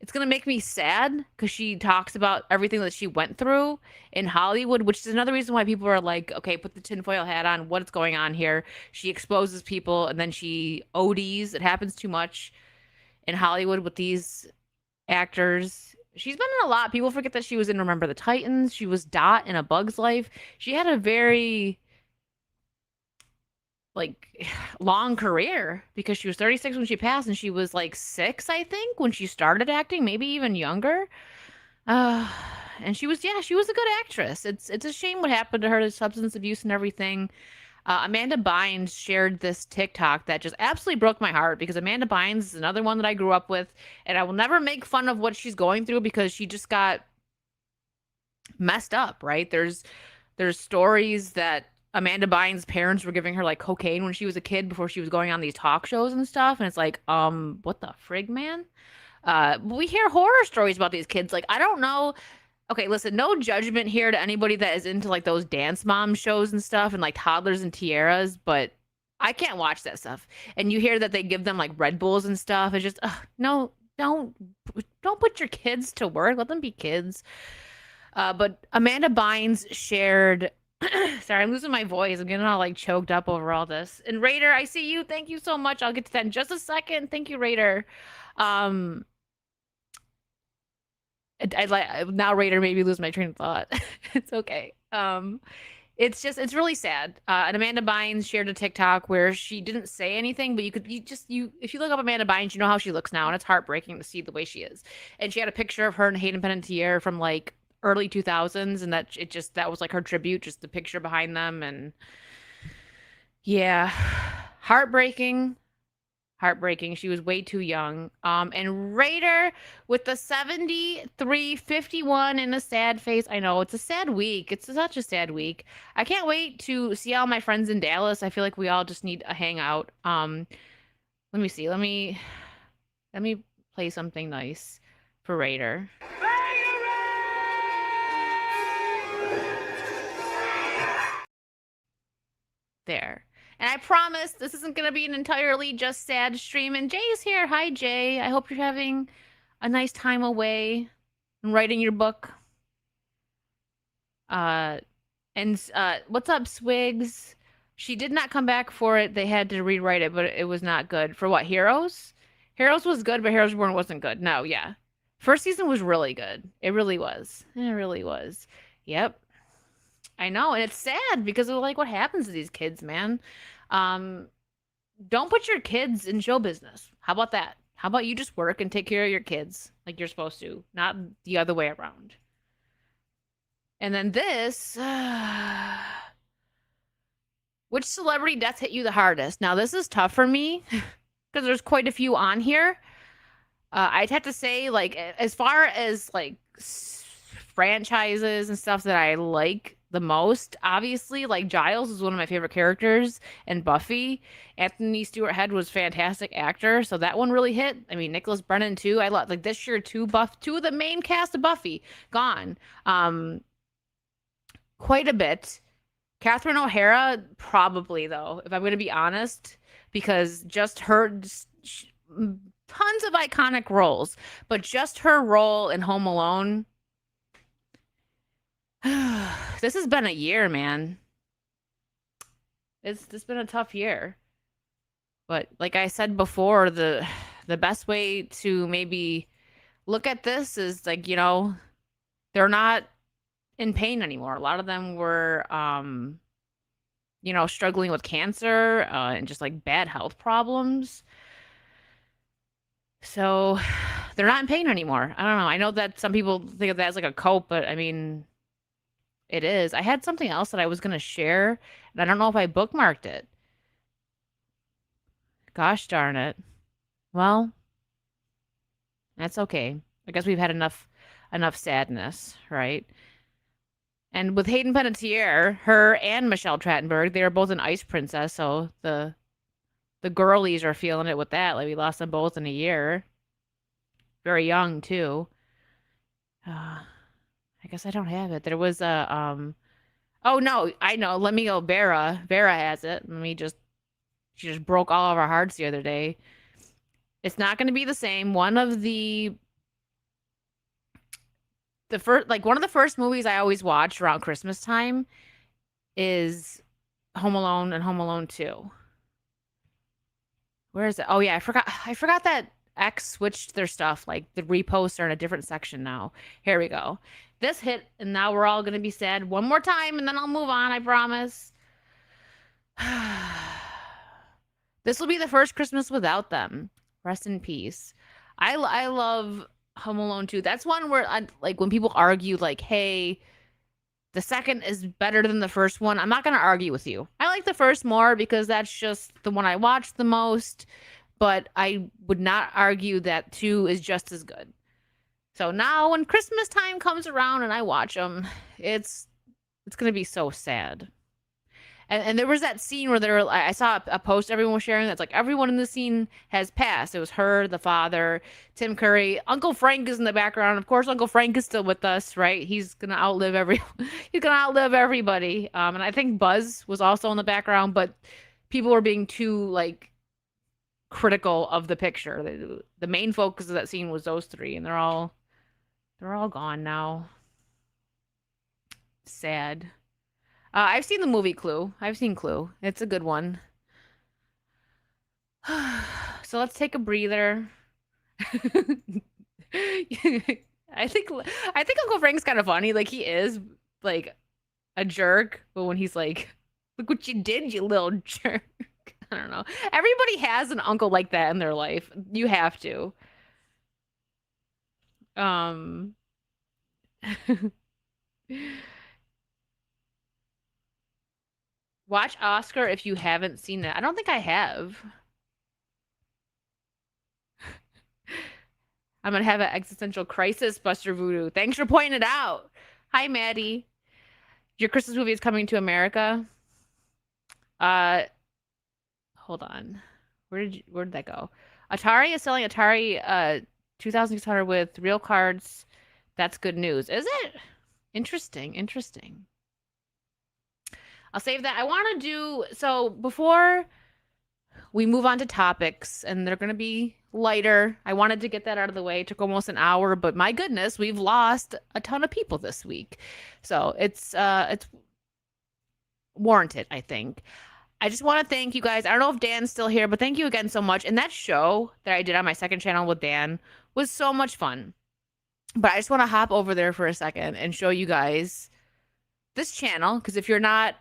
it's gonna make me sad because she talks about everything that she went through in Hollywood, which is another reason why people are like, okay, put the tinfoil hat on. What's going on here? She exposes people and then she ODs. It happens too much in Hollywood with these actors. She's been in a lot. People forget that she was in Remember the Titans. She was Dot in A Bug's Life. She had a very long career because she was 36 when she passed and she was like 6, I think, when she started acting, maybe even younger. Uh, and she was a good actress. It's a shame what happened to her, the substance abuse and everything. Amanda Bynes shared this TikTok that just absolutely broke my heart because Amanda Bynes is another one that I grew up with, and I will never make fun of what she's going through because she just got messed up, right? There's stories that Amanda Bynes' parents were giving her like cocaine when she was a kid before she was going on these talk shows and stuff, and it's like, what the frig, man? We hear horror stories about these kids. Like, I don't know. Okay, listen, no judgment here to anybody that is into like those dance mom shows and stuff and like toddlers and tiaras, but I can't watch that stuff. And you hear that they give them like Red Bulls and stuff. It's just, no, don't put your kids to work. Let them be kids. But Amanda Bynes shared. Sorry, I'm losing my voice. I'm getting all like choked up over all this. And Raider, I see you. Thank you so much. I'll get to that in just a second. Thank you, Raider. Um, I like now Raider made me lose my train of thought. It's okay. It's really sad. And Amanda Bynes shared a TikTok where she didn't say anything, but if you look up Amanda Bynes, you know how she looks now, and it's heartbreaking to see the way she is. And she had a picture of her and Hayden Panettiere from like early 2000s, and that was like her tribute, just the picture behind them, and yeah, heartbreaking. Heartbreaking. She was way too young. And Raider with the 73-51 in a sad face. I know it's a sad week. It's such a sad week. I can't wait to see all my friends in Dallas. I feel like we all just need a hangout. Let me see. Let me play something nice for Raider. There. And I promise this isn't going to be an entirely just sad stream. And Jay's here. Hi, Jay. I hope you're having a nice time away and writing your book. What's up, Swigs? She did not come back for it. They had to rewrite it, but it was not good. For what, Heroes? Heroes was good, but Heroes Reborn wasn't good. No, yeah. First season was really good. It really was. It really was. Yep. I know, and it's sad because of like what happens to these kids, man. Don't put your kids in show business. How about that? How about you just work and take care of your kids like you're supposed to, not the other way around. And then this, which celebrity death hit you the hardest? Now this is tough for me because there's quite a few on here. I'd have to say, like, as far as like franchises and stuff that I like the most, obviously, like Giles is one of my favorite characters, and Buffy. Anthony Stewart Head was fantastic actor, so that one really hit. I mean, Nicholas Brennan too. I love like this year two of the main cast of Buffy gone. Quite a bit. Catherine O'Hara probably though, if I'm going to be honest, because just her. Tons of iconic roles, but just her role in Home Alone. This has been a year, man. It's been a tough year. But like I said before, the best way to maybe look at this is like, you know, they're not in pain anymore. A lot of them were you know, struggling with cancer and just like bad health problems. So they're not in pain anymore. I don't know. I know that some people think of that as like a cope, but I mean, it is. I had something else that I was going to share, and I don't know if I bookmarked it. Gosh darn it. Well, that's okay. I guess we've had enough sadness, right? And with Hayden Panettiere, her and Michelle Trachtenberg, they were both an Ice Princess, so the girlies are feeling it with that. Like we lost them both in a year. Very young too. I guess I don't have it. There was a oh no, I know. Let me go. Vera has it. She just broke all of our hearts the other day. It's not going to be the same. One of the one of the first movies I always watch around Christmas time is Home Alone and Home Alone 2. Where is it? Oh yeah, I forgot that X switched their stuff. Like the reposts are in a different section now. Here we go. This hit, and now we're all gonna be sad one more time, and then I'll move on. I promise. This will be the first Christmas without them. Rest in peace. I love Home Alone 2. That's one where like when people argue like, "Hey, the second is better than the first one." I'm not going to argue with you. I like the first more because that's just the one I watched the most, but I would not argue that 2 is just as good. So now when Christmas time comes around and I watch them, it's going to be so sad. And there was that scene where I saw a post everyone was sharing that's like everyone in the scene has passed. It was her, the father, Tim Curry, Uncle Frank is in the background. Of course, Uncle Frank is still with us, right? He's gonna outlive everybody. And I think Buzz was also in the background, but people were being too like critical of the picture. The main focus of that scene was those three, and they're all gone now. Sad. I've seen the movie Clue. I've seen Clue. It's a good one. So let's take a breather. I think Uncle Frank's kind of funny. Like he is like a jerk, but when he's like, "Look what you did, you little jerk." I don't know. Everybody has an uncle like that in their life. You have to. Watch Oscar if you haven't seen it. I don't think I have. I'm gonna have an existential crisis, Buster Voodoo. Thanks for pointing it out. Hi, Maddie. Your Christmas movie is coming to America. Hold on. Where did that go? Atari is selling Atari 2600 with real cards. That's good news. Is it? Interesting. I'll save that. I want to do so before we move on to topics, and they're going to be lighter. I wanted to get that out of the way. It took almost an hour, but my goodness, we've lost a ton of people this week. So it's warranted, I think. I just want to thank you guys. I don't know if Dan's still here, but thank you again so much. And that show that I did on my second channel with Dan was so much fun. But I just want to hop over there for a second and show you guys this channel, because if you're not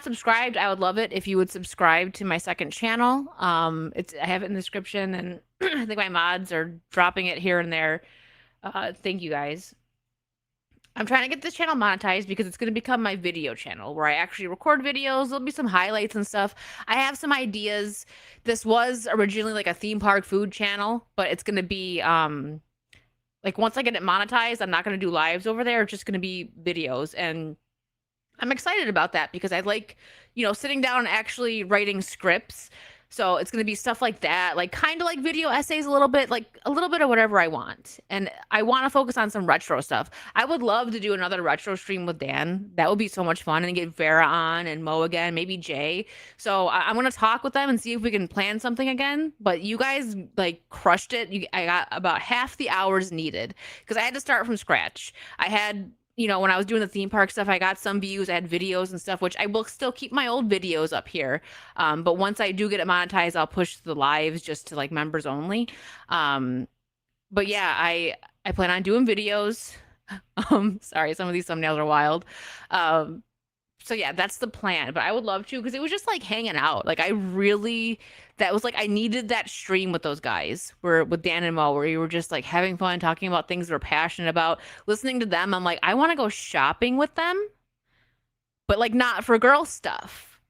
subscribed, I would love it if you would subscribe to my second channel. I have it in the description, and I think my mods are dropping it here and there. Thank you guys. I'm trying to get this channel monetized because it's going to become my video channel where I actually record videos. There'll be some highlights and stuff. I have some ideas. This was originally like a theme park food channel, but it's going to be like once I get it monetized, I'm not going to do lives over there. It's just going to be videos, and I'm excited about that because I like, sitting down and actually writing scripts. So it's going to be stuff like that, like kind of like video essays a little bit, like a little bit of whatever I want. And I want to focus on some retro stuff. I would love to do another retro stream with Dan. That would be so much fun, and get Vera on and Mo again, maybe Jay. So I'm going to talk with them and see if we can plan something again. But you guys like crushed it. I got about half the hours needed because I had to start from scratch. I had when I was doing the theme park stuff, I got some views. I had videos and stuff, which I will still keep my old videos up here. But once I do get it monetized, I'll push the lives just to like members only. But yeah, I plan on doing videos. Sorry, some of these thumbnails are wild. So yeah, that's the plan. But I would love to, because it was just like hanging out. Like that was like I needed that stream with those guys, with Dan and Mo, where you were just like having fun, talking about things we're passionate about, listening to them. I'm like, I want to go shopping with them, but like not for girl stuff.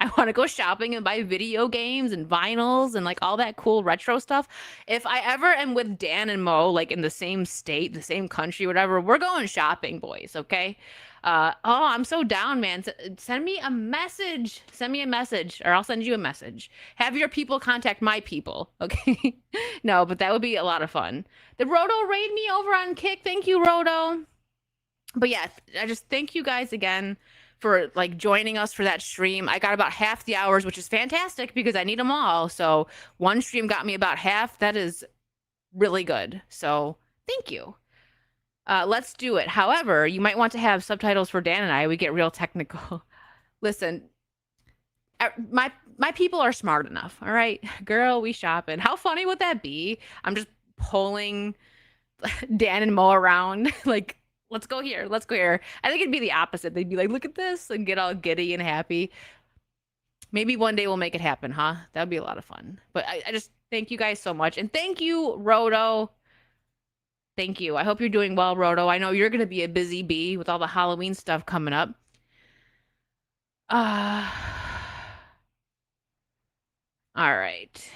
I want to go shopping and buy video games and vinyls and like all that cool retro stuff. If I ever am with Dan and Mo, like in the same state, the same country, whatever, we're going shopping, boys. Okay. I'm so down, man. Send me a message. Send me a message, or I'll send you a message. Have your people contact my people. Okay. No, but that would be a lot of fun. The Roto raid me over on Kick. Thank you, Roto. But yeah, I just thank you guys again for like joining us for that stream. I got about half the hours, which is fantastic because I need them all. So one stream got me about half. That is really good. So thank you. Let's do it. However, you might want to have subtitles for Dan and I. We get real technical. Listen, my people are smart enough. All right, girl, we shopping. How funny would that be? I'm just pulling Dan and Mo around like, let's go here. Let's go here. I think it'd be the opposite. They'd be like, look at this, and get all giddy and happy. Maybe one day we'll make it happen, huh? That'd be a lot of fun. But Thank you guys so much. And thank you, Roto. Thank you. I hope you're doing well, Roto. I know you're going to be a busy bee with all the Halloween stuff coming up. All right.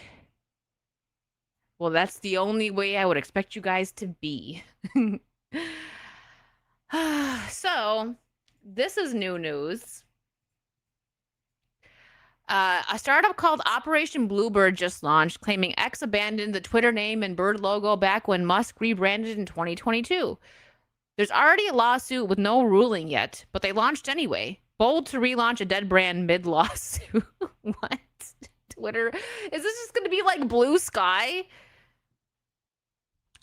Well, that's the only way I would expect you guys to be. So, this is new news. A startup called Operation Bluebird just launched, claiming X abandoned the Twitter name and bird logo back when Musk rebranded in 2022. There's already a lawsuit with no ruling yet, but they launched anyway. Bold to relaunch a dead brand mid-lawsuit. What? Twitter? Is this just going to be like Blue Sky?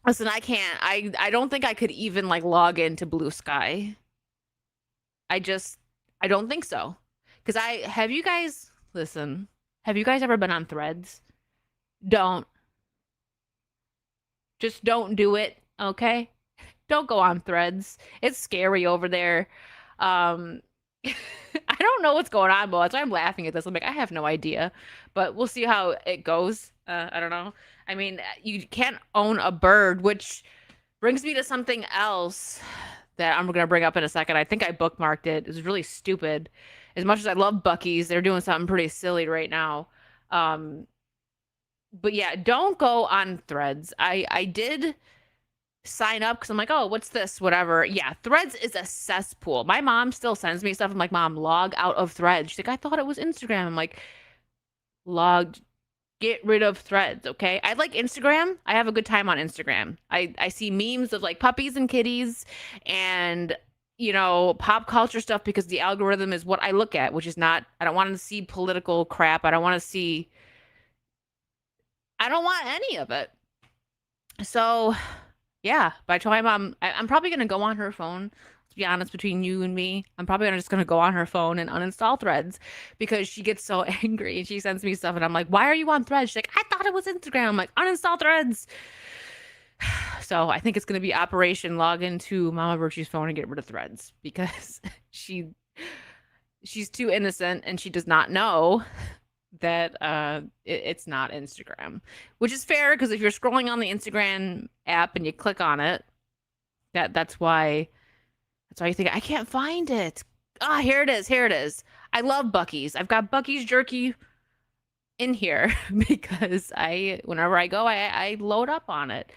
Listen, I can't. I don't think I could even like log into Blue Sky. I don't think so. Because have you guys ever been on Threads? Just don't do it, okay? Don't go on Threads. It's scary over there. I don't know what's going on, Bo. That's why I'm laughing at this. I'm like, I have no idea. But we'll see how it goes. I don't know. I mean, you can't own a bird, which brings me to something else that I'm going to bring up in a second. I think I bookmarked it. It was really stupid. As much as I love Buc-ee's, they're doing something pretty silly right now. But yeah, don't go on Threads. I did sign up because I'm like, oh, what's this? Whatever. Yeah, Threads is a cesspool. My mom still sends me stuff. I'm like, Mom, log out of Threads. She's like, I thought it was Instagram. I'm like, get rid of Threads, okay? I like Instagram. I have a good time on Instagram. I see memes of like puppies and kitties and pop culture stuff because the algorithm is what I look at, which is not, I don't want to see political crap. I don't want any of it. So yeah, by the time I'm probably going to go on her phone. To be honest, between you and me, I'm probably just going to go on her phone and uninstall Threads because she gets so angry and she sends me stuff and I'm like, why are you on Threads? She's like, I thought it was Instagram. I'm like, uninstall Threads. So I think it's going to be Operation log into Mama Virtue's phone and get rid of Threads because she's too innocent and she does not know that it's not Instagram, which is fair because if you're scrolling on the Instagram app and you click on it, that's why you think I can't find it. Here it is. I love Buc-ee's. I've got Buc-ee's jerky in here because whenever I go, I load up on it.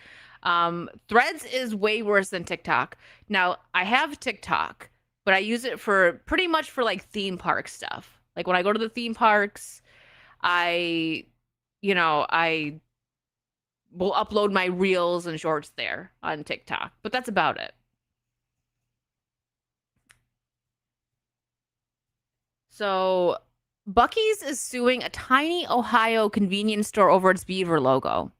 Threads is way worse than TikTok. Now I have TikTok, but I use it pretty much for like theme park stuff. Like when I go to the theme parks, I will upload my reels and shorts there on TikTok, but that's about it. So Buc-ee's is suing a tiny Ohio convenience store over its beaver logo.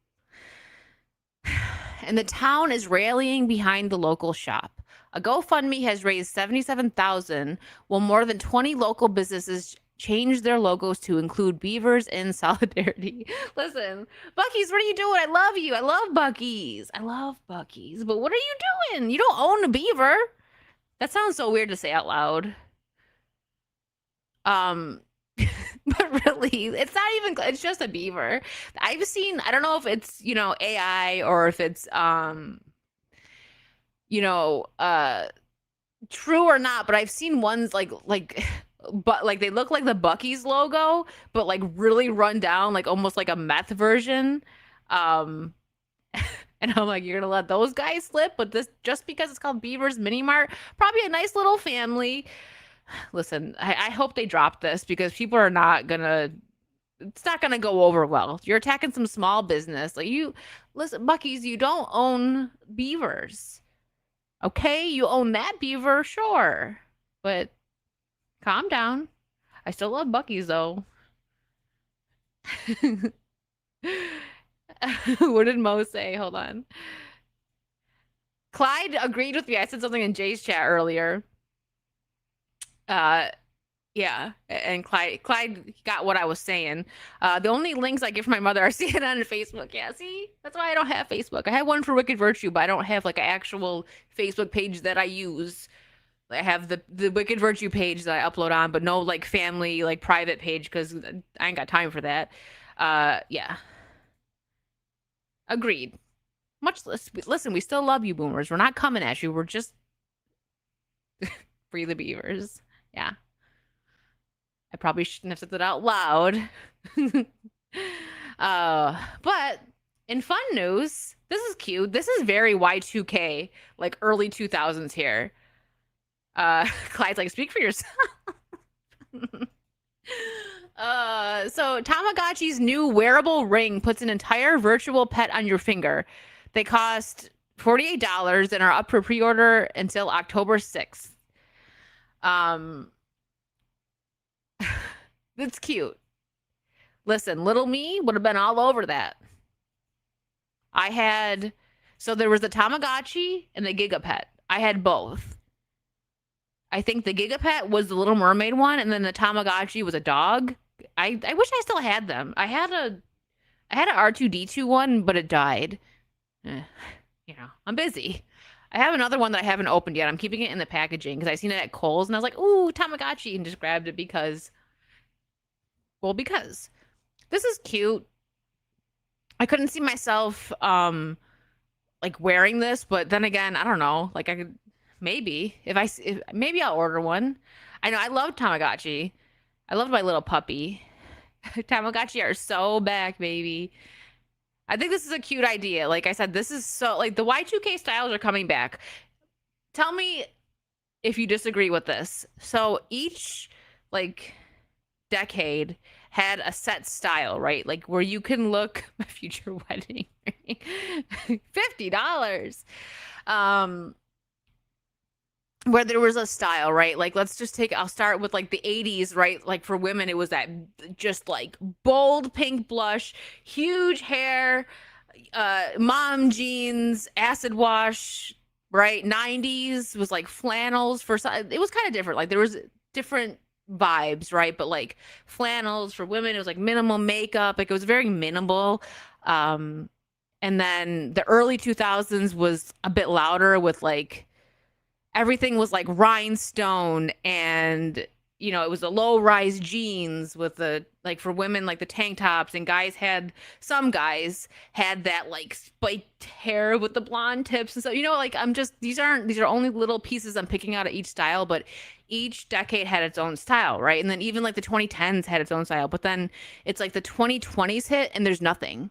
And the town is rallying behind the local shop. A GoFundMe has raised $77,000, while more than 20 local businesses change their logos to include beavers in solidarity. Listen, Buc-ee's, what are you doing? I love you. I love Buc-ee's. But what are you doing? You don't own a beaver. That sounds so weird to say out loud. But really, it's not even, it's just a beaver. I've seen, I don't know if it's, AI or if it's, true or not, but I've seen ones but like they look like the Buc-ee's logo, but like really run down, like almost like a meth version. And I'm like, you're gonna let those guys slip? But this, just because it's called Beaver's Mini Mart, probably a nice little family. Listen, I hope they drop this because people are not gonna. It's not gonna go over well. You're attacking some small business. Like listen, Buc-ee's, you don't own beavers. Okay, you own that beaver, sure, but calm down. I still love Buc-ee's though. What did Mo say? Hold on. Clyde agreed with me. I said something in Jay's chat earlier. Yeah, and Clyde got what I was saying. The only links I get from my mother are CNN and Facebook. Yeah, see? That's why I don't have Facebook. I have one for Wicked Virtue, but I don't have like an actual Facebook page that I use. I have the Wicked Virtue page that I upload on, but no like family, like private page because I ain't got time for that. Yeah. Agreed. Much less. Listen, we still love you, boomers. We're not coming at you. We're just free the beavers. Yeah. I probably shouldn't have said that out loud. But in fun news, this is cute. This is very Y2K, like early 2000s here. Clyde's like, speak for yourself. So Tamagotchi's new wearable ring puts an entire virtual pet on your finger. They cost $48 and are up for pre-order until October 6th. That's cute. Listen, little me would have been all over that. So there was the Tamagotchi and the Gigapet. I had both. I think the Gigapet was the Little Mermaid one, and then the Tamagotchi was a dog. I wish I still had them. I had a R2D2 one, but it died. I'm busy. I have another one that I haven't opened yet. I'm keeping it in the packaging because I seen it at Kohl's, and I was like, ooh, Tamagotchi, and just grabbed it because this is cute. I couldn't see myself like wearing this, but then again, I don't know. Like I could maybe maybe I'll order one. I know I love Tamagotchi. I love my little puppy. Tamagotchi are so back, baby. I think this is a cute idea. Like I said, this is so like the Y2K styles are coming back. Tell me if you disagree with this. So each like decade had a set style, right? Like where you can look my future wedding ring, $50. Where there was a style, right? Like I'll start with like the 80s, right? Like for women, it was that just like bold pink blush, huge hair, mom jeans, acid wash, right? 90s was like flannels it was kind of different. Like there was different vibes, right? But like flannels for women, it was like minimal makeup. Like it was very minimal. And then the early 2000s was a bit louder with like everything was like rhinestone and it was a low rise jeans with the like for women like the tank tops, and some guys had that like spiked hair with the blonde tips, and so like these are only little pieces I'm picking out of each style, but each decade had its own style, right? And then even like the 2010s had its own style, but then it's like the 2020s hit and there's nothing.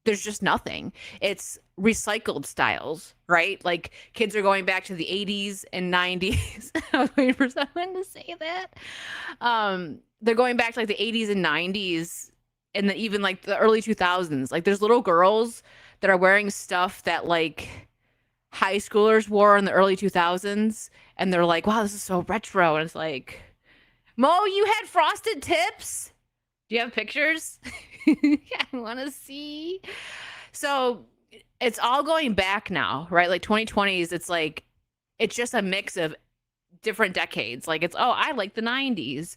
There's just nothing. It's recycled styles, right? Like kids are going back to the 80s and 90s. I was waiting for someone to say that. They're going back to like the 80s and 90s, and then even like the early 2000s. Like there's little girls that are wearing stuff that like high schoolers wore in the early 2000s, and they're like, wow, this is so retro. And it's like, Mo, you had frosted tips? Do you have pictures? I want to see. So it's all going back now, right? Like 2020s, it's just a mix of different decades. Like I like the 90s.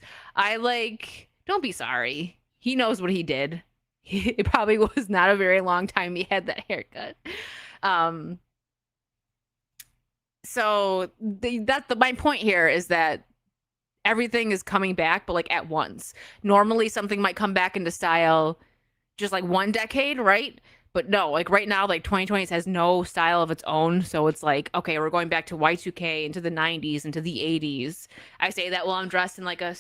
Don't be sorry. He knows what he did. It probably was not a very long time he had that haircut. So my point here is that everything is coming back, but like at once. Normally something might come back into style just like one decade, right? But no, like right now, like 2020s has no style of its own. So it's like, okay, we're going back to Y2K into the 90s, into the 80s. I say that while I'm dressed in like a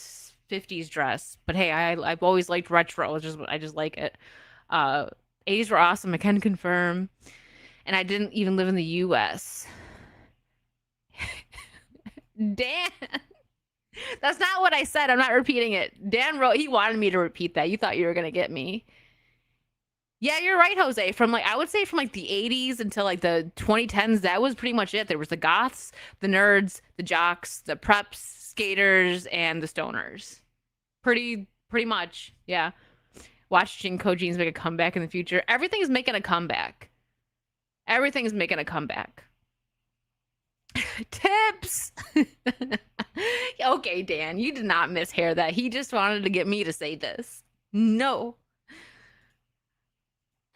50s dress. But hey, I've always liked retro. I just like it. 80s were awesome. I can confirm. And I didn't even live in the US. Dan. That's not what I said. I'm not repeating it. Dan wrote, he wanted me to repeat that. You thought you were going to get me. Yeah, you're right, Jose. I would say from like the 80s until like the 2010s, that was pretty much it. There was the goths, the nerds, the jocks, the preps, skaters, and the stoners. Pretty much. Yeah. Watching co-jeans make a comeback in the future. Everything is making a comeback. Everything is making a comeback. Tips. Okay, Dan, you did not mishair that. He just wanted to get me to say this. No.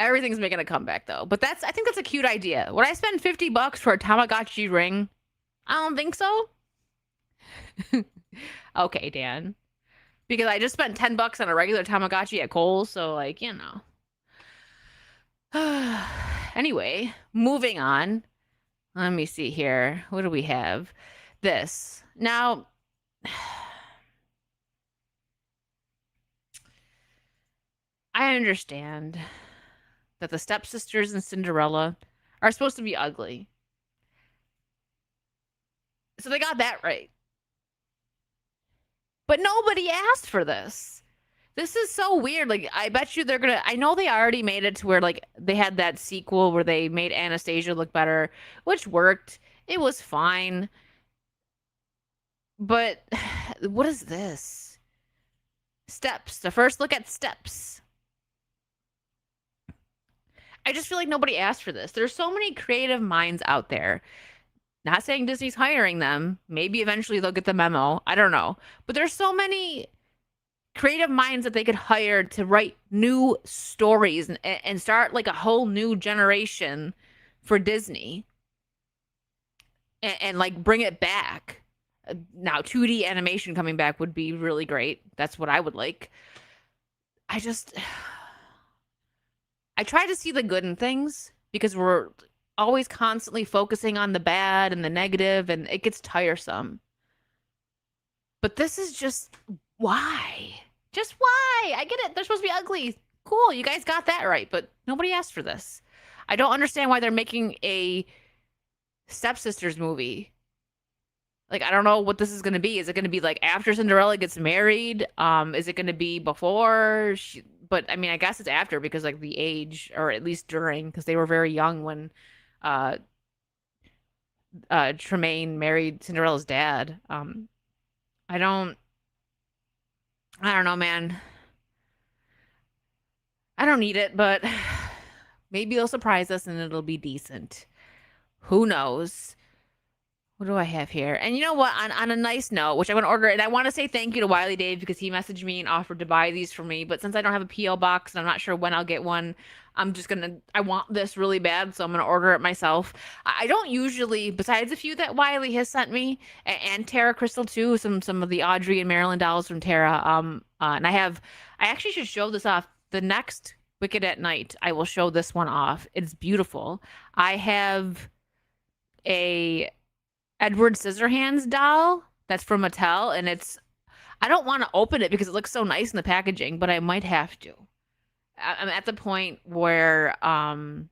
Everything's making a comeback though. But I think that's a cute idea. Would I spend $50 for a Tamagotchi ring? I don't think so. Okay, Dan. Because I just spent $10 on a regular Tamagotchi at Kohl's, so like, Anyway, moving on. Let me see here. What do we have? This. Now, I understand that the stepsisters in Cinderella are supposed to be ugly. So they got that right. But nobody asked for this. This is so weird. Like, I bet you they're gonna. I know they already made it to where, like, they had that sequel where they made Anastasia look better, which worked. It was fine. But what is this? Steps. The first look at Steps. I just feel like nobody asked for this. There's so many creative minds out there. Not saying Disney's hiring them. Maybe eventually they'll get the memo. I don't know. But there's so many creative minds that they could hire to write new stories and start like a whole new generation for Disney and like bring it back. Now 2D animation coming back would be really great. That's what I would like. I try to see the good in things because we're always constantly focusing on the bad and the negative, and it gets tiresome. But this is just why? Just why? I get it. They're supposed to be ugly. Cool. You guys got that right, but nobody asked for this. I don't understand why they're making a stepsisters movie. Like, I don't know what this is going to be. Is it going to be like after Cinderella gets married? Is it going to be before? But I mean, I guess it's after because like the age, or at least during, because they were very young when Tremaine married Cinderella's dad. I don't know, man. I don't need it, but maybe they'll surprise us and it'll be decent. Who knows? What do I have here? And you know what? On a nice note, which I'm going to order, and I want to say thank you to Wiley Dave because he messaged me and offered to buy these for me. But since I don't have a P.O. box and I'm not sure when I'll get one, I want this really bad, so I'm going to order it myself. I don't usually, besides a few that Wiley has sent me, and Tara Crystal too, some of the Audrey and Marilyn dolls from Tara. And I actually should show this off. The next Wicked at Night, I will show this one off. It's beautiful. I have a Edward Scissorhands doll that's from Mattel, and I don't want to open it because it looks so nice in the packaging, but I might have to. I'm at the point where I'm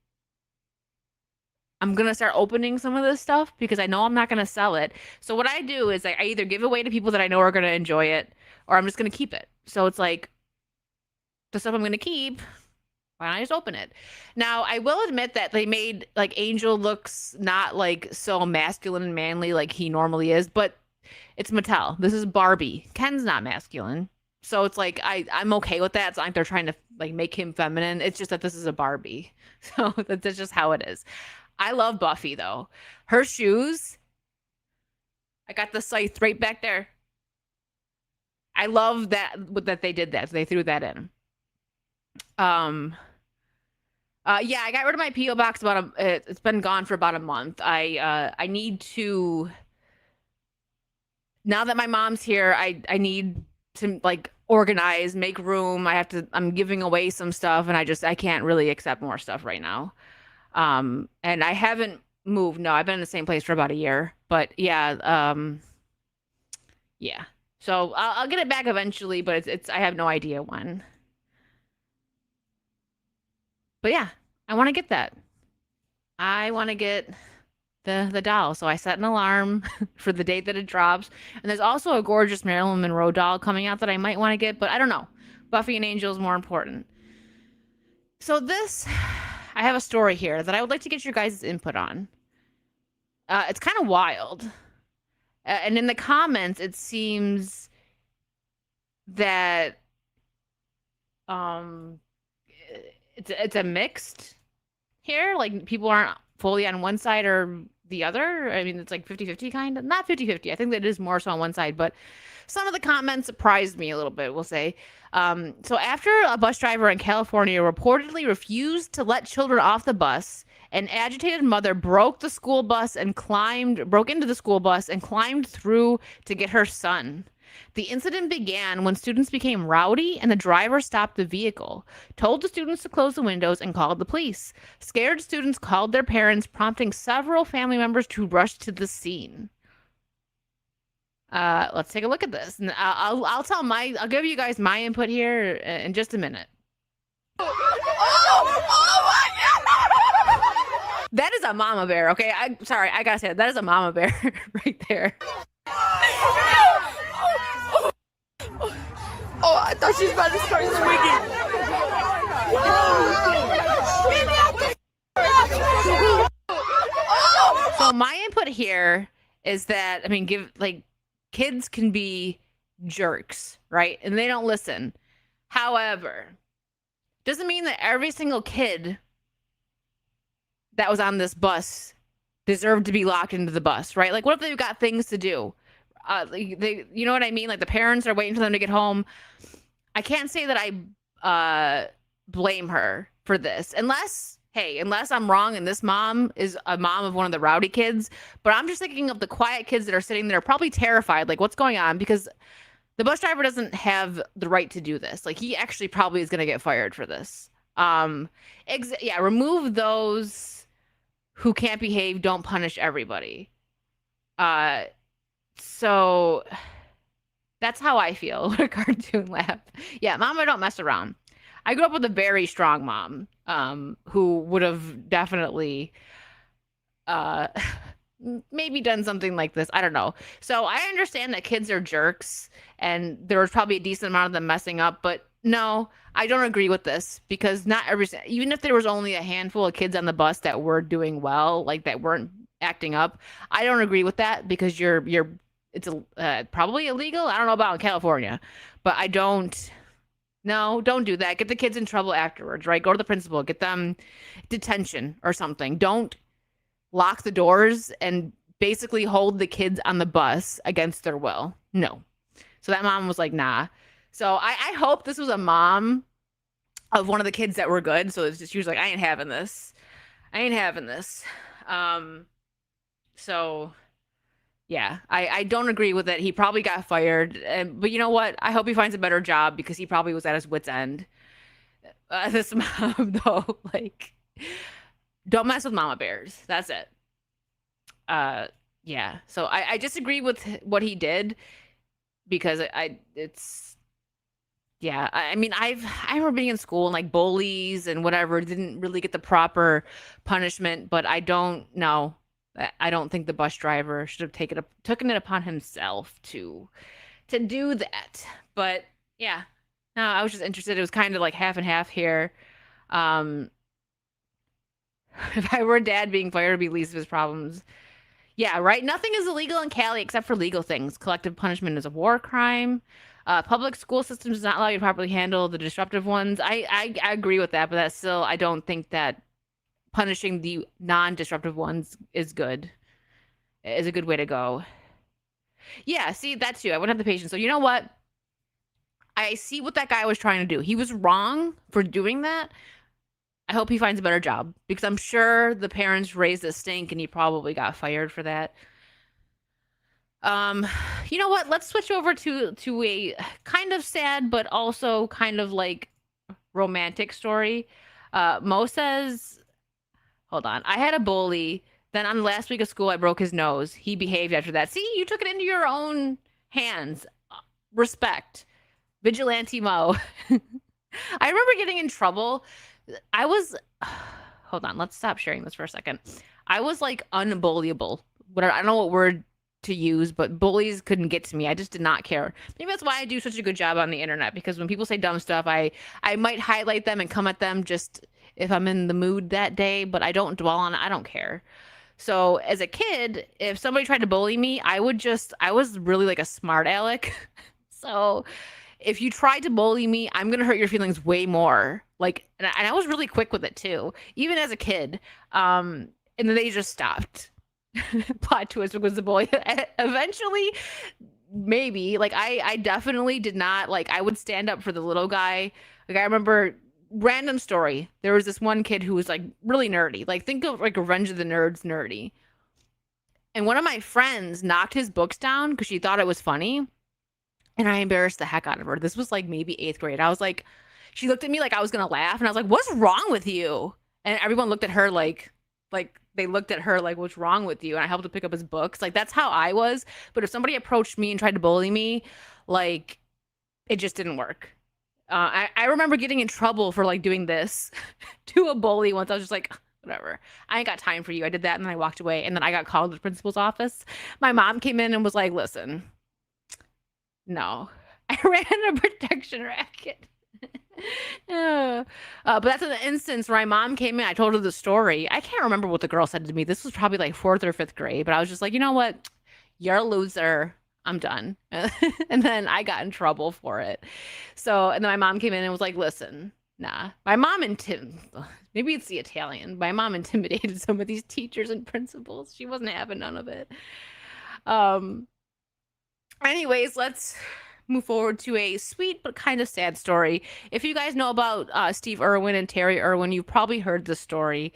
gonna start opening some of this stuff because I know I'm not gonna sell it. So what I do is I either give away to people that I know are gonna enjoy it, or I'm just gonna keep it. So it's like the stuff I'm gonna keep, why don't I just open it? Now, I will admit that they made like Angel looks not like so masculine and manly like he normally is, but it's Mattel. This is Barbie. Ken's not masculine. So it's like I'm okay with that. It's not like they're trying to like make him feminine. It's just that this is a Barbie. So that's just how it is. I love Buffy though. Her shoes, I got the scythe right back there. I love that they did that. So they threw that in. Yeah, I got rid of my P.O. box it's been gone for about a month. I need to, now that my mom's here, I need to like organize, make room. I'm giving away some stuff and I can't really accept more stuff right now. And I haven't moved. No, I've been in the same place for about a year, but yeah. Yeah. So I'll get it back eventually, but I have no idea when. But yeah, I want to get that. I want to get the doll. So I set an alarm for the date that it drops. And there's also a gorgeous Marilyn Monroe doll coming out that I might want to get, but I don't know. Buffy and Angel is more important. So I have a story here that I would like to get your guys' input on. It's kind of wild. And in the comments, it seems that it's a mixed here. Like people aren't fully on one side or the other. I mean, it's like 50-50 kind of. Not 50-50. I think that it is more so on one side, but some of the comments surprised me a little bit, we'll say. So after a bus driver in California reportedly refused to let children off the bus, an agitated mother broke into the school bus and climbed through to get her son. The incident began when students became rowdy and the driver stopped the vehicle, told the students to close the windows, and called the police. Scared students called their parents, prompting several family members to rush to the scene. Let's take a look at this. And I'll give you guys my input here in just a minute. That is a mama bear, okay? I'm sorry, I gotta say that is a mama bear right there. Oh, I thought she was about to start swinging. So my input here is that, I mean, kids can be jerks, right? And they don't listen. However, doesn't mean that every single kid that was on this bus deserved to be locked into the bus, right? Like, what if they've got things to do? You know what I mean? Like, the parents are waiting for them to get home. I can't say that I blame her for this, unless I'm wrong and this mom is a mom of one of the rowdy kids. But I'm just thinking of the quiet kids that are sitting there, probably terrified, like, what's going on? Because the bus driver doesn't have the right to do this. Like, he actually probably is going to get fired for this. Remove those who can't behave, don't punish everybody. So that's how I feel with a cartoon laugh. Yeah, mama, don't mess around. I grew up with a very strong mom, who would have definitely maybe done something like this. I don't know. So I understand that kids are jerks and there was probably a decent amount of them messing up, but no, I don't agree with this, because not even if there was only a handful of kids on the bus that were doing well, like that weren't acting up, I don't agree with that, because it's probably illegal. I don't know about in California, but don't do that. Get the kids in trouble afterwards, right? Go to the principal, get them detention or something. Don't lock the doors and basically hold the kids on the bus against their will. No. So that mom was like, nah. So I hope this was a mom of one of the kids that were good. So it's just, she was like, I ain't having this. So yeah, I don't agree with it. He probably got fired. But you know what? I hope he finds a better job, because he probably was at his wit's end. This mom, though, like, don't mess with mama bears. That's it. Yeah. So I disagree with what he did, because I mean, I remember being in school and like bullies and whatever didn't really get the proper punishment, but I don't know. I don't think the bus driver should have taken it upon himself to do that. But yeah, no, I was just interested. It was kind of like half and half here. If I were a dad, being fired would be least of his problems. Yeah, right. Nothing is illegal in Cali except for legal things. Collective punishment is a war crime. Public school system does not allow you to properly handle the disruptive ones. I agree with that, but that's still, I don't think that punishing the non-disruptive ones is good. Is a good way to go. Yeah, see, that too. I wouldn't have the patience. So you know what? I see what that guy was trying to do. He was wrong for doing that. I hope he finds a better job, because I'm sure the parents raised a stink and he probably got fired for that. You know what? Let's switch over to a kind of sad, but also kind of like romantic story. Mo says, hold on. I had a bully. Then on the last week of school, I broke his nose. He behaved after that. See, you took it into your own hands. Respect. Vigilante Mo. I remember getting in trouble. Hold on. Let's stop sharing this for a second. I was like unbullyable. Whatever. I don't know what word to use, but bullies couldn't get to me. I just did not care. Maybe that's why I do such a good job on the internet, because when people say dumb stuff, I might highlight them and come at them just if I'm in the mood that day, but I don't dwell on it. I don't care. So as a kid, if somebody tried to bully me, I was really like a smart aleck. So if you tried to bully me, I'm going to hurt your feelings way more. Like, and I was really quick with it too, even as a kid. And then they just stopped. Plot twist, because the bully eventually, maybe, like, I definitely did not, like, I would stand up for the little guy. Like, I remember, random story, there was this one kid who was like really nerdy. Like, think of like Revenge of the Nerds nerdy. And one of my friends knocked his books down because she thought it was funny. And I embarrassed the heck out of her. This was like maybe 8th grade. I was like, she looked at me like I was gonna laugh, and I was like, "What's wrong with you?" And everyone looked at her like they looked at her like, "What's wrong with you?" And I helped to pick up his books. Like that's how I was. But if somebody approached me and tried to bully me, like it just didn't work. I remember getting in trouble for like doing this to a bully once. I was just like, whatever. I ain't got time for you. I did that and then I walked away. And then I got called to the principal's office. My mom came in and was like, listen, no, I ran a protection racket. But that's an instance where my mom came in. I told her the story. I can't remember what the girl said to me. This was probably like 4th or 5th grade. But I was just like, you know what? You're a loser. I'm done. And then I got in trouble for it. So, and then my mom came in and was like, listen, nah. My mom maybe it's the Italian. My mom intimidated some of these teachers and principals. She wasn't having none of it. Anyways, let's move forward to a sweet but kind of sad story. If you guys know about Steve Irwin and Terry Irwin, you've probably heard the story.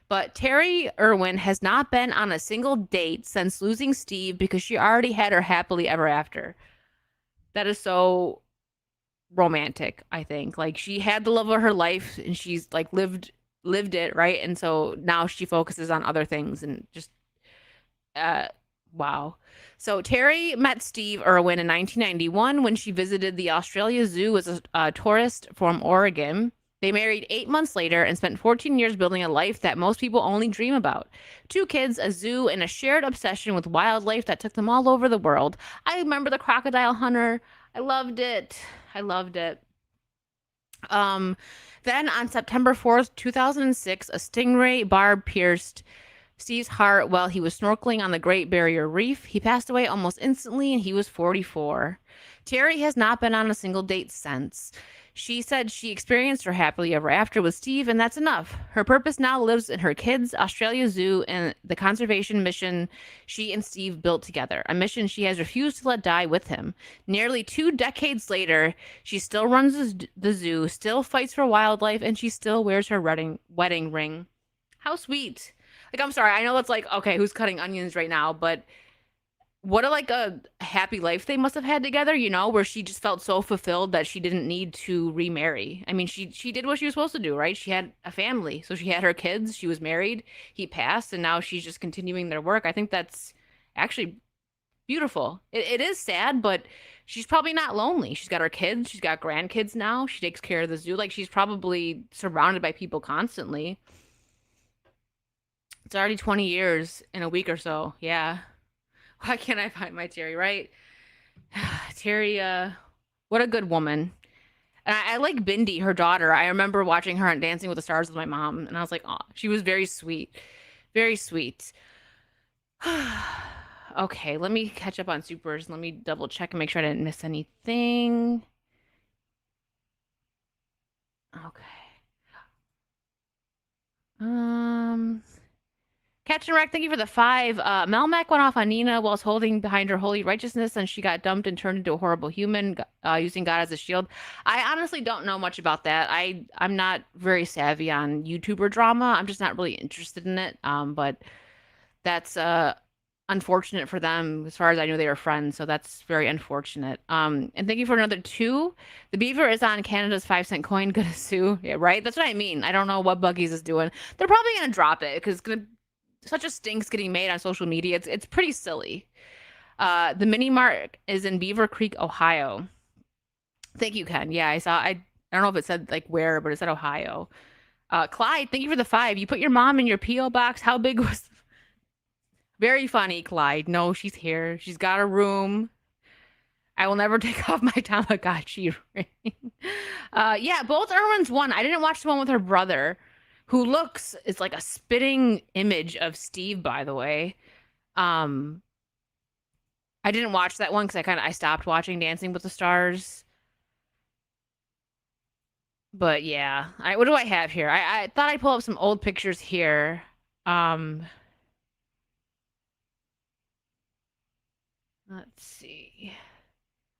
But Terry Irwin has not been on a single date since losing Steve because she already had her happily ever after. That is so romantic, I think. Like she had the love of her life and she's like lived it, right? And so now she focuses on other things and just wow. So Terry met Steve Irwin in 1991 when she visited the Australia Zoo as a tourist from Oregon. They married 8 months later and spent 14 years building a life that most people only dream about. 2 kids, a zoo, and a shared obsession with wildlife that took them all over the world. I remember the crocodile hunter. I loved it. I loved it. Then on September 4th, 2006, a stingray barb pierced Steve's heart while he was snorkeling on the Great Barrier Reef. He passed away almost instantly and he was 44. Terry has not been on a single date since. She said she experienced her happily ever after with Steve, and that's enough. Her purpose now lives in her kids, Australia Zoo, and the conservation mission she and Steve built together, a mission she has refused to let die with him. Nearly 2 decades later, she still runs the zoo, still fights for wildlife, and she still wears her wedding ring. How sweet. Like, I'm sorry, I know it's like, okay, who's cutting onions right now, but what a happy life they must have had together, you know, where she just felt so fulfilled that she didn't need to remarry. I mean, she did what she was supposed to do, right? She had a family. So she had her kids, she was married, he passed, and now she's just continuing their work. I think that's actually beautiful. It is sad, but she's probably not lonely. She's got her kids, she's got grandkids now. She takes care of the zoo. Like she's probably surrounded by people constantly. It's already 20 years in a week or so. Yeah. Why can't I find my Terry, right? Terry, what a good woman. And I like Bindi, her daughter. I remember watching her on Dancing with the Stars with my mom, and I was like, oh, she was very sweet. Very sweet. Okay, let me catch up on supers. Let me double check and make sure I didn't miss anything. Okay. Catch and Wreck, thank you for the 5. Melmac went off on Nina whilst holding behind her holy righteousness, and she got dumped and turned into a horrible human, using God as a shield. I honestly don't know much about that. I'm not very savvy on YouTuber drama. I'm just not really interested in it. But that's unfortunate for them. As far as I knew, they were friends, so that's very unfortunate. And thank you for another 2. The beaver is on Canada's 5-cent coin. Gonna sue. Yeah, right? That's what I mean. I don't know what Buggies is doing. They're probably gonna drop it because it's gonna such a stink's getting made on social media. It's pretty silly. The mini mart is in Beaver Creek, Ohio. Thank you, Ken. Yeah, I don't know if it said like where, but it said Ohio. Clyde, thank you for the 5. You put your mom in your P.O. box. How big was Very funny, Clyde. No, she's here. She's got a room. I will never take off my Tamagotchi ring. Yeah, both Irwins won. I didn't watch the one with her brother, who is like a spitting image of Steve, by the way. I didn't watch that one because I stopped watching Dancing with the Stars. But yeah, what do I have here? I thought I'd pull up some old pictures here. Let's see.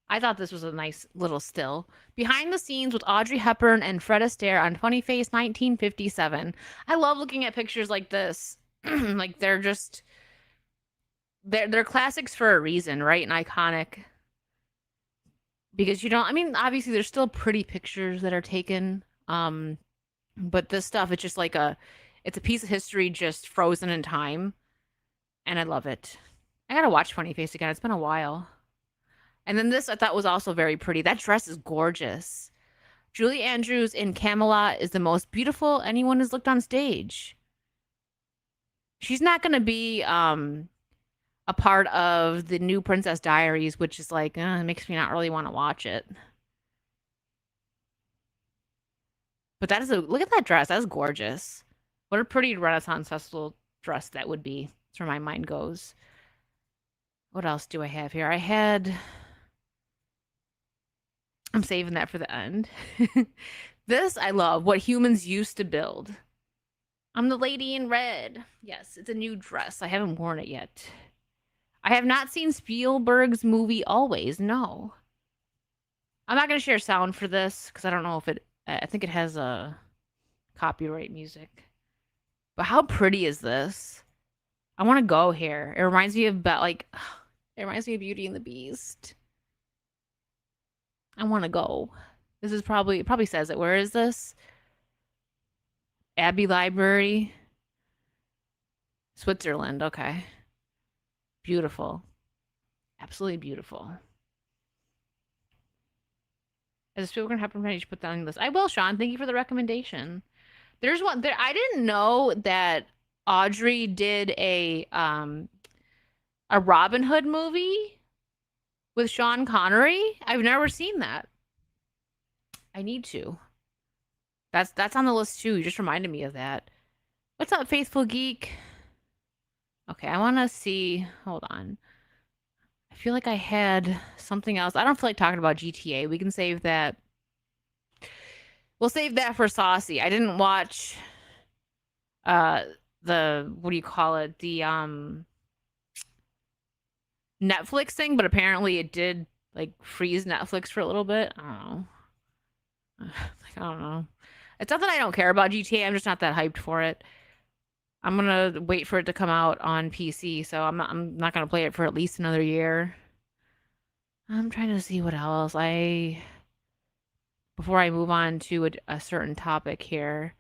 I thought this was a nice little still. Behind the scenes with Audrey Hepburn and Fred Astaire on Funny Face 1957. I love looking at pictures like this. Like they're classics for a reason, right? And iconic. because you don't, I mean, obviously there's still pretty pictures that are taken. But this stuff, it's just like it's a piece of history just frozen in time. And I love it. I gotta watch Funny Face again. It's been a while. And then this I thought was also very pretty. That dress is gorgeous. Julie Andrews in Camelot is the most beautiful anyone has looked on stage. She's not gonna be a part of the new Princess Diaries, which is like, it makes me not really want to watch it. But that is look at that dress. That's gorgeous. What a pretty Renaissance Festival dress that would be. That's where my mind goes. What else do I have here? I'm saving that for the end. This I love. What humans used to build. I'm the lady in red. Yes, it's a new dress. I haven't worn it yet. I have not seen Spielberg's movie Always. No. I'm not going to share sound for this because I don't know if I think it has a copyright music. But how pretty is this? I want to go here. It reminds me of it reminds me of Beauty and the Beast. I want to go. This is it probably says it. Where is this? Abbey Library. Switzerland. Okay. Beautiful. Absolutely beautiful. As a Spielberg happen, you should put that on the list. I will, Sean. Thank you for the recommendation. There's one there. I didn't know that Audrey did a Robin Hood movie with Sean Connery. I've never seen that. I need to. That's on the list too. You just reminded me of that. What's up, Faithful Geek? Okay, I want to see. Hold on. I feel like I had something else. I don't feel like talking about GTA. We can save that. We'll save that for Saucy. I didn't watch the what do you call it? The Netflix thing, but apparently it did like freeze Netflix for a little bit. I don't know. I don't know. It's not that I don't care about GTA. I'm just not that hyped for it. I'm gonna wait for it to come out on PC, so I'm not gonna play it for at least another year. I'm trying to see what else before I move on to a certain topic here.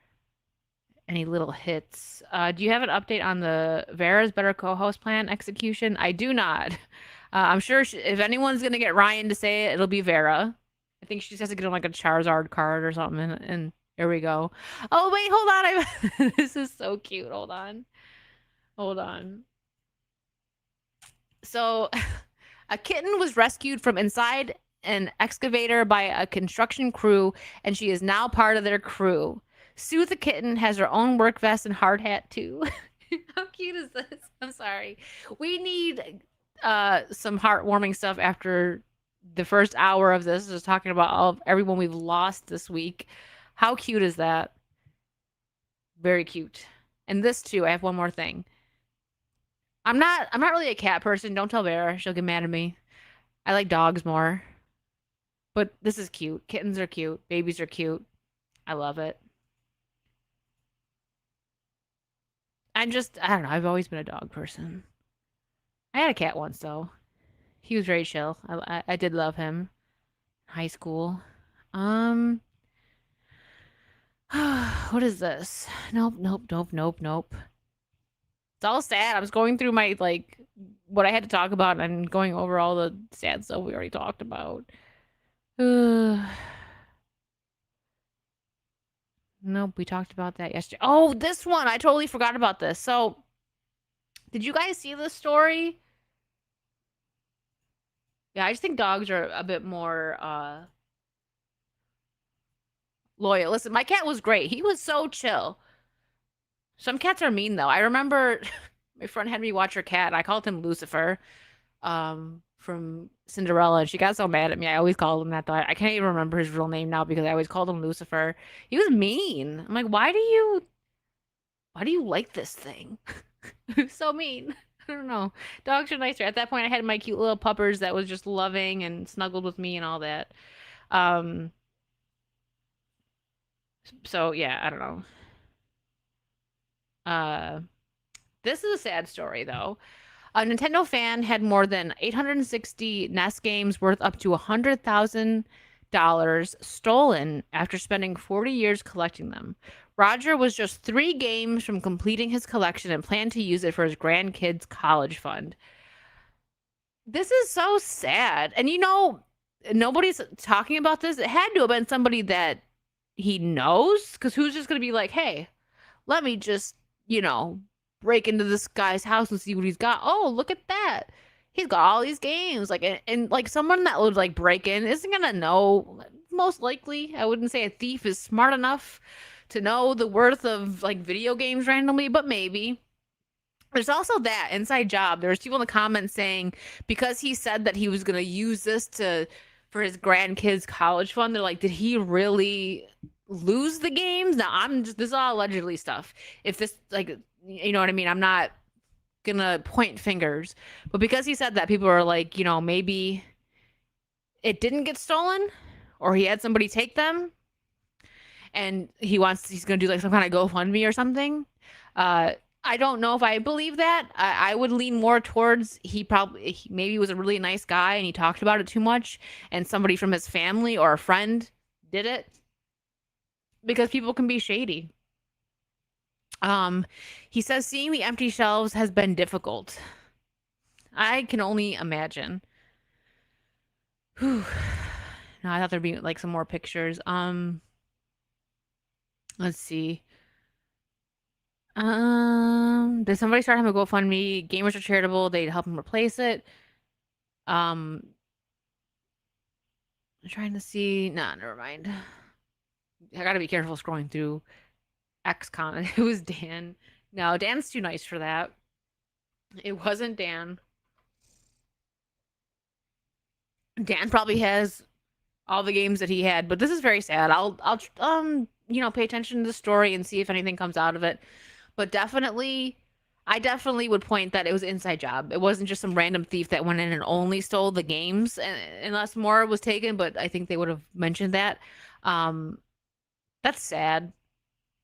Any little hits? Do you have an update on the Vera's Better Co-host plan execution? I do not. I'm sure if anyone's gonna get Ryan to say it, it'll be Vera. I think she just has to get him like a Charizard card or something, and here we go. Oh wait, hold on. This is so cute. Hold on. So, a kitten was rescued from inside an excavator by a construction crew, and she is now part of their crew. Sue the kitten has her own work vest and hard hat too. How cute is this? I'm sorry. We need some heartwarming stuff after the first hour of this. Just talking about everyone we've lost this week. How cute is that? Very cute. And this too. I have one more thing. I'm not really a cat person. Don't tell Vera. She'll get mad at me. I like dogs more. But this is cute. Kittens are cute. Babies are cute. I love it. I don't know. I've always been a dog person. I had a cat once, though. He was very chill. I did love him. High school. What is this? Nope. It's all sad. I was going through my, what I had to talk about and going over all the sad stuff we already talked about. Nope, we talked about that yesterday. Oh, this one. I totally forgot about this. So, did you guys see this story? Yeah, I just think dogs are a bit more loyal. Listen, my cat was great. He was so chill. Some cats are mean though. I remember my friend had me watch her cat. I called him Lucifer from Cinderella, and she got so mad at me. I always called him that though. I can't even remember his real name now because I always called him Lucifer. He was mean. I'm like, why do you like this thing? He was so mean. I don't know. Dogs are nicer. At that point, I had my cute little puppers that was just loving and snuggled with me and all that. So yeah, I don't know. This is a sad story though. A Nintendo fan had more than 860 NES games worth up to $100,000 stolen after spending 40 years collecting them. Roger was just 3 games from completing his collection and planned to use it for his grandkids' college fund. This is so sad. And nobody's talking about this. It had to have been somebody that he knows, because who's just going to be like, hey, let me just, break into this guy's house and see what he's got. Oh, look at that. He's got all these games. Like, and like someone that would like break in isn't going to know. Most likely, I wouldn't say a thief is smart enough to know the worth of like video games randomly, but maybe. There's also that inside job. There's people in the comments saying because he said that he was going to use this for his grandkids' college fund, they're like, did he really lose the games? Now, this is all allegedly stuff. If this, like, you know what I mean? I'm not going to point fingers. But because he said that, people are like, maybe it didn't get stolen or he had somebody take them and he's going to do like some kind of GoFundMe or something. I don't know if I believe that. I would lean more towards he maybe was a really nice guy and he talked about it too much and somebody from his family or a friend did it, because people can be shady. He says seeing the empty shelves has been difficult. I can only imagine. Whew. No, I thought there'd be like some more pictures. Let's see. Did somebody start him a GoFundMe? Gamers are charitable. They'd help him replace it. I'm trying to see. Nah, never mind. I gotta be careful scrolling through X-Con. It was Dan. No, Dan's too nice for that. It wasn't Dan. Dan probably has all the games that he had, but this is very sad. I'll pay attention to the story and see if anything comes out of it. But I definitely would point that it was an inside job. It wasn't just some random thief that went in and only stole the games, unless more was taken, but I think they would have mentioned that. That's sad.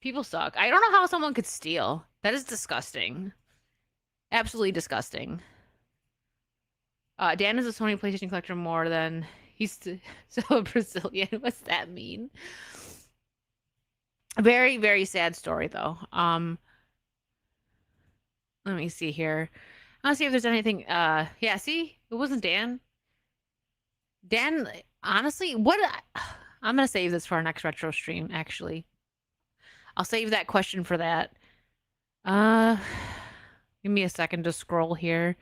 People suck. I don't know how someone could steal. That is disgusting. Absolutely disgusting. Dan is a Sony PlayStation collector more than he's so a Brazilian. What's that mean? Very, very sad story though. Let me see here. I'll see if there's anything. Yeah, see, it wasn't Dan. Dan, honestly, I'm gonna save this for our next retro stream. Actually, I'll save that question for that. Give me a second to scroll here,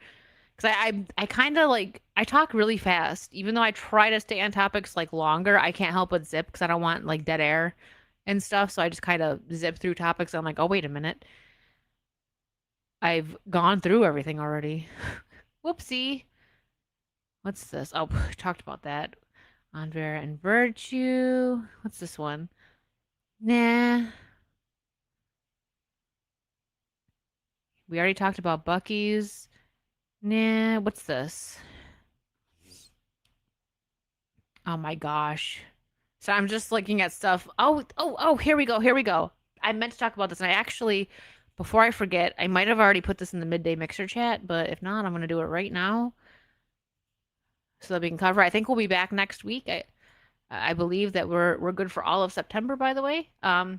because I kind of like I talk really fast, even though I try to stay on topics like longer. I can't help but zip because I don't want like dead air and stuff. So I just kind of zip through topics. I'm like, oh wait a minute. I've gone through everything already. Whoopsie. What's this? Oh, talked about that. On Vera and Virtue. What's this one? Nah. We already talked about Bucky's. Nah. What's this? Oh my gosh. So I'm just looking at stuff. Oh, here we go. I meant to talk about this, and I actually, before I forget, I might have already put this in the midday mixer chat, but if not, I'm going to do it right now so that we can cover. I think we'll be back next week. I believe that we're good for all of September, by the way. All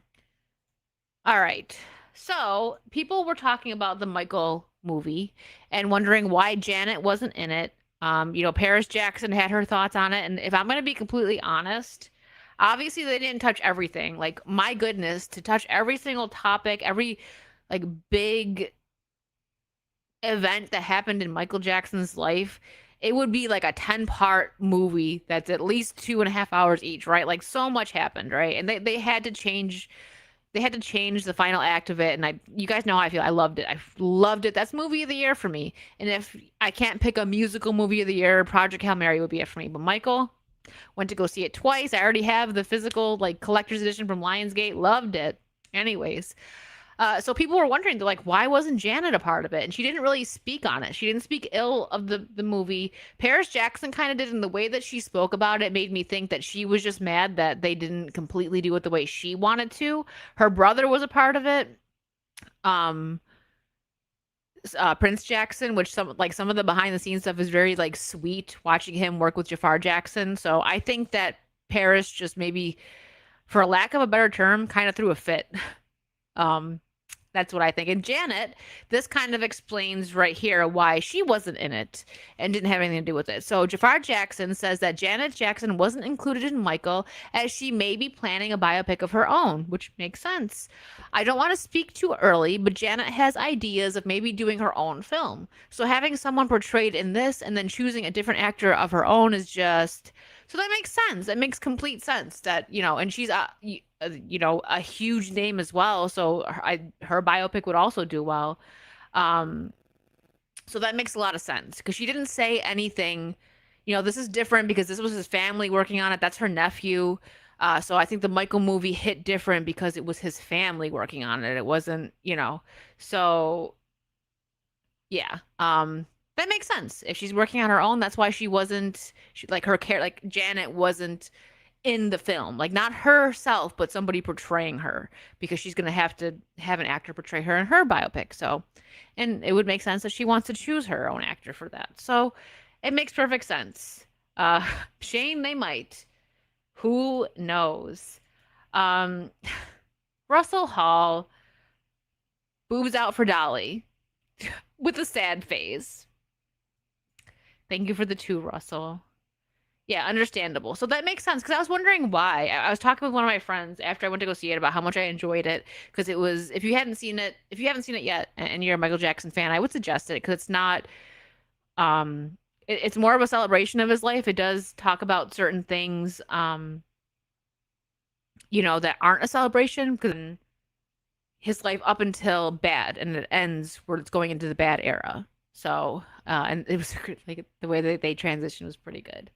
right. So people were talking about the Michael movie and wondering why Janet wasn't in it. Paris Jackson had her thoughts on it, and if I'm going to be completely honest, obviously they didn't touch everything. Like, my goodness, to touch every single topic, every like big event that happened in Michael Jackson's life, it would be like a 10-part movie that's at least 2.5 hours each, right? Like, so much happened, right? And they had to change the final act of it, and you guys know how I feel. I loved it. That's movie of the year for me. And if I can't pick a musical movie of the year, Project Hail Mary would be it for me. But Michael, went to go see it twice. I already have the physical like collector's edition from Lionsgate. Loved it. Anyways, so people were wondering, they're like, why wasn't Janet a part of it? And she didn't really speak on it. She didn't speak ill of the movie. Paris Jackson kind of did, and the way that she spoke about it made me think that she was just mad that they didn't completely do it the way she wanted to. Her brother was a part of it. Prince Jackson, which some of the behind the scenes stuff is very like sweet watching him work with Jafar Jackson. So I think that Paris just maybe, for a lack of a better term, kind of threw a fit. That's what I think. And Janet, this kind of explains right here why she wasn't in it and didn't have anything to do with it. So Jafar Jackson says that Janet Jackson wasn't included in Michael as she may be planning a biopic of her own, which makes sense. I don't want to speak too early, but Janet has ideas of maybe doing her own film. So having someone portrayed in this and then choosing a different actor of her own is just... So that makes sense. It makes complete sense that, and she's a huge name as well. So her biopic would also do well. So that makes a lot of sense because she didn't say anything. This is different because this was his family working on it. That's her nephew. So I think the Michael movie hit different because it was his family working on it. It wasn't, so yeah. That makes sense. If she's working on her own, that's why she wasn't Janet wasn't in the film. Like not herself, but somebody portraying her because she's going to have an actor portray her in her biopic. So, and it would make sense that she wants to choose her own actor for that. So it makes perfect sense. Shane, they might. Who knows? Russell Hall, boobs out for Dolly with a sad face. Thank you for the 2, Russell. Yeah, understandable. So that makes sense because I was wondering why. I was talking with one of my friends after I went to go see it about how much I enjoyed it because it was, if you haven't seen it yet and you're a Michael Jackson fan, I would suggest it because it's not, it's more of a celebration of his life. It does talk about certain things, that aren't a celebration because his life up until bad and it ends where it's going into the bad era. So, and it was like the way that they transitioned was pretty good.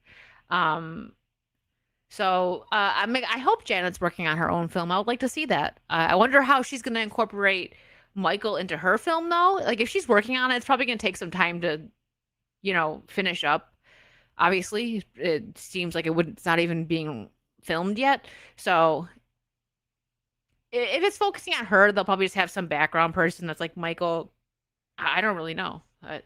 I hope Janet's working on her own film. I would like to see that. I wonder how she's going to incorporate Michael into her film though. Like if she's working on it, it's probably going to take some time to, finish up. Obviously, it seems like it's not even being filmed yet. So if it's focusing on her, they'll probably just have some background person that's like Michael. I don't really know. But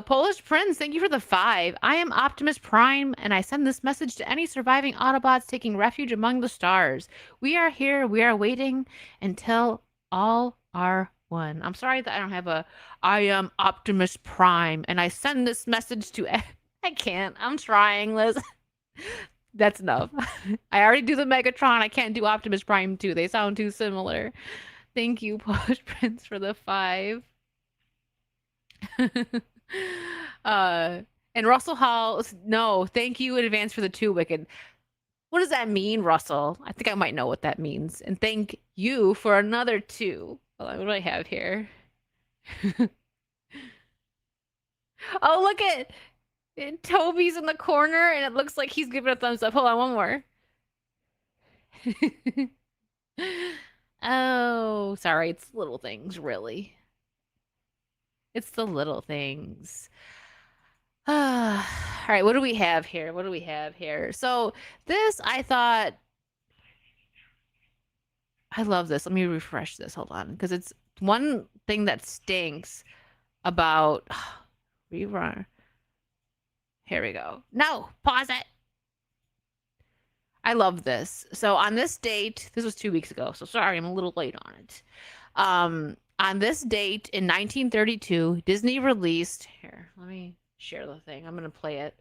Polish Prince, thank you for the 5. I am Optimus Prime, and I send this message to any surviving Autobots taking refuge among the stars. We are here. We are waiting until all are one. I'm sorry that I don't have I am Optimus Prime, and I send this message to... I can't. I'm trying, Liz. That's enough. I already do the Megatron. I can't do Optimus Prime 2. They sound too similar. Thank you, Polish Prince, for the 5. And Russell Hall, no, thank you in advance for the 2, Wicked. What does that mean, Russell? I think I might know what that means. And thank you for another 2. Hold on, what do I have here? Oh, look at it. Toby's in the corner, and it looks like he's giving a thumbs up. Hold on, one more. Oh, sorry. It's little things, really. It's the little things. All right, what do we have here? So this, I thought... I love this. Let me refresh this. Hold on. Because it's one thing that stinks about... Rerun. Here we go. No, pause it. I love this. So on this date, this was 2 weeks ago, so sorry, I'm a little late on it. On this date in 1932, Disney released... Here, let me share the thing. I'm going to play it.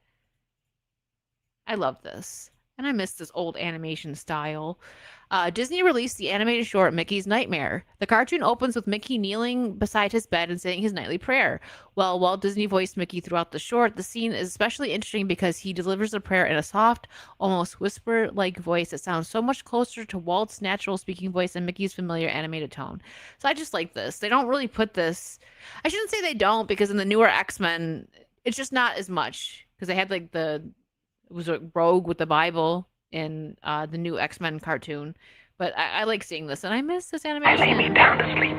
I love this. And I miss this old animation style. Disney released the animated short Mickey's Nightmare. The cartoon opens with Mickey kneeling beside his bed and saying his nightly prayer. Well, Walt Disney voiced Mickey throughout the short. The scene is especially interesting because he delivers the prayer in a soft, almost whisper-like voice that sounds so much closer to Walt's natural speaking voice and Mickey's familiar animated tone. So I just like this. They don't really put this... I shouldn't say they don't, because in the newer X-Men, it's just not as much. Because they had like it was a Rogue with the Bible in the new X-Men cartoon. But I like seeing this, and I miss this animation. I lay me down to sleep.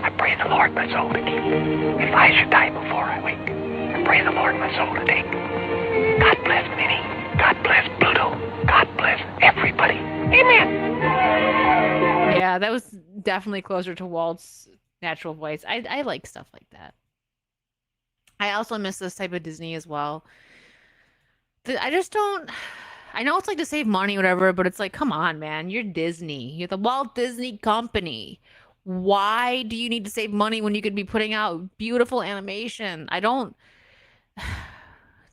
I pray the Lord my soul to keep. If I should die before I wake, I pray the Lord my soul to take. God bless Minnie. God bless Pluto. God bless everybody. Amen. Yeah, that was definitely closer to Walt's natural voice. I like stuff like that. I also miss this type of Disney as well. I just don't. I know it's like to save money, whatever, but it's like, come on, man. You're Disney. You're the Walt Disney Company. Why do you need to save money when you could be putting out beautiful animation? I don't.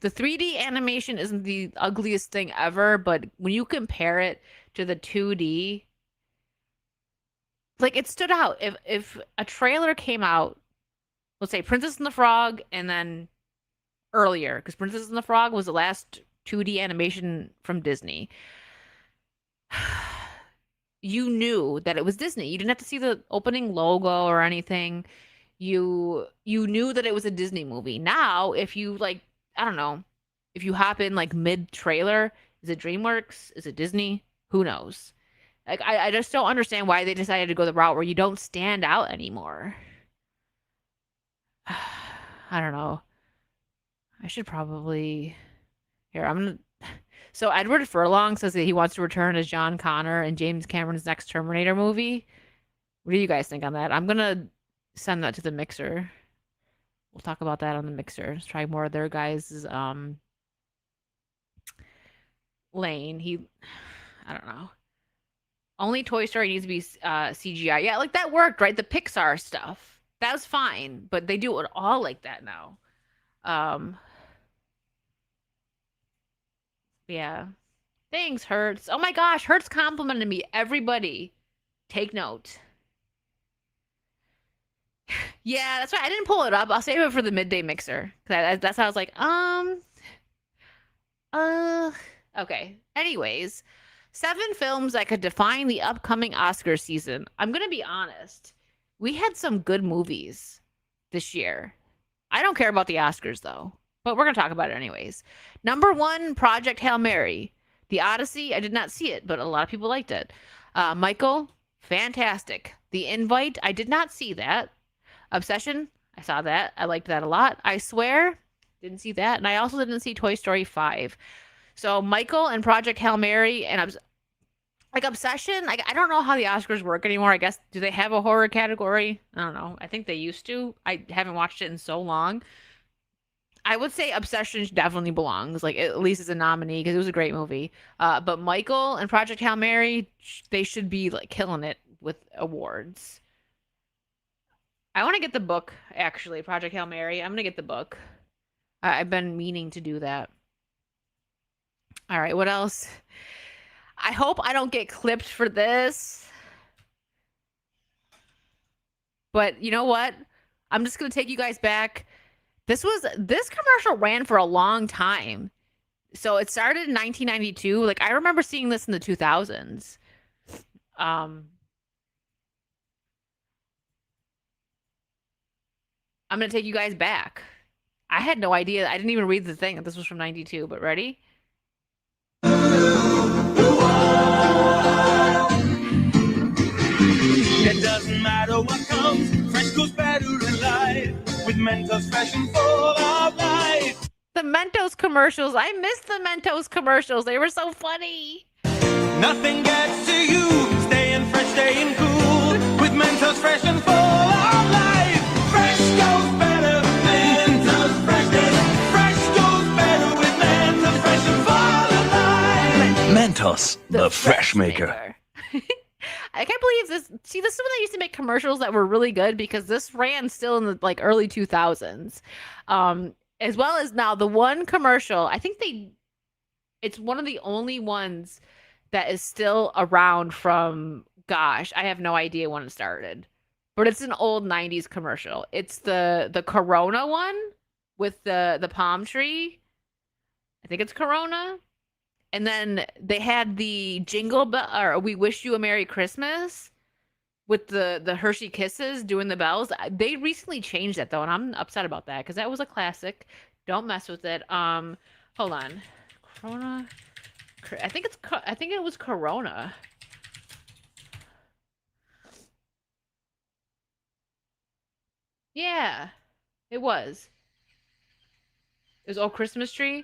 The 3D animation isn't the ugliest thing ever, but when you compare it to the 2D, like it stood out. If a trailer came out, let's say Princess and the Frog, and then earlier, because Princess and the Frog was the last 2D animation from Disney. You knew that it was Disney. You didn't have to see the opening logo or anything. You knew that it was a Disney movie. Now, if you like, I don't know, if you hop in like mid-trailer, is it DreamWorks? Is it Disney? Who knows? Like I just don't understand why they decided to go the route where you don't stand out anymore. I don't know. I should probably here, I'm gonna So Edward Furlong says that he wants to return as John Connor in James Cameron's next Terminator movie. What do you guys think on that? I'm gonna send that to the mixer. We'll talk about that on the mixer. Let's try more of their guys' lane. I don't know. Only Toy Story needs to be CGI. Yeah, like that worked, right? The Pixar stuff. That was fine, but they do it all like that now. Yeah. Thanks, Hertz. Oh my gosh, Hertz complimented me. Everybody, take note. Yeah, that's right. I didn't pull it up. I'll save it for the midday mixer. That's how I was like, okay. Anyways, 7 films that could define the upcoming Oscar season. I'm gonna be honest. We had some good movies this year. I don't care about the Oscars though, but we're gonna talk about it anyways. Number 1, Project Hail Mary. The Odyssey, I did not see it, but a lot of people liked it. Michael, fantastic. The Invite, I did not see that. Obsession, I saw that. I liked that a lot. I Swear, didn't see that. And I also didn't see Toy Story 5. So Michael and Project Hail Mary and like Obsession, I don't know how the Oscars work anymore. I guess, do they have a horror category? I don't know. I think they used to. I haven't watched it in so long. I would say Obsession definitely belongs, like at least as a nominee, because it was a great movie. But Michael and Project Hail Mary, they should be like killing it with awards. I want to get the book, actually, Project Hail Mary. I'm gonna get the book. I've been meaning to do that. All right, what else? I hope I don't get clipped for this. But you know what? I'm just gonna take you guys back. This commercial ran for a long time. So it started in 1992. Like I remember seeing this in the 2000s. I'm gonna take you guys back. I had no idea. I didn't even read the thing that this was from 92, but ready? It doesn't matter what comes, fresh goes better in life. With Mentos fresh and full of life. The Mentos commercials. I miss the Mentos commercials. They were so funny. Nothing gets to you. Staying fresh, staying cool. With Mentos fresh and full of life. Fresh goes better. Mentos fresh. Fresh goes better with Mentos fresh and full of life. Mentos, the fresh maker. I can't believe this. See, this is when they used to make commercials that were really good because this ran still in the like early 2000s. As well as now the one commercial, I think it's one of the only ones that is still around from, gosh, I have no idea when it started. But it's an old 90s commercial. It's the Corona one with the palm tree. I think it's Corona. And then they had the Jingle Bell, or We Wish You a Merry Christmas with the Hershey Kisses doing the bells. They recently changed that though, and I'm upset about that because that was a classic. Don't mess with it. Hold on. Corona. I think it was Corona. Yeah, it was. It was Old Christmas Tree.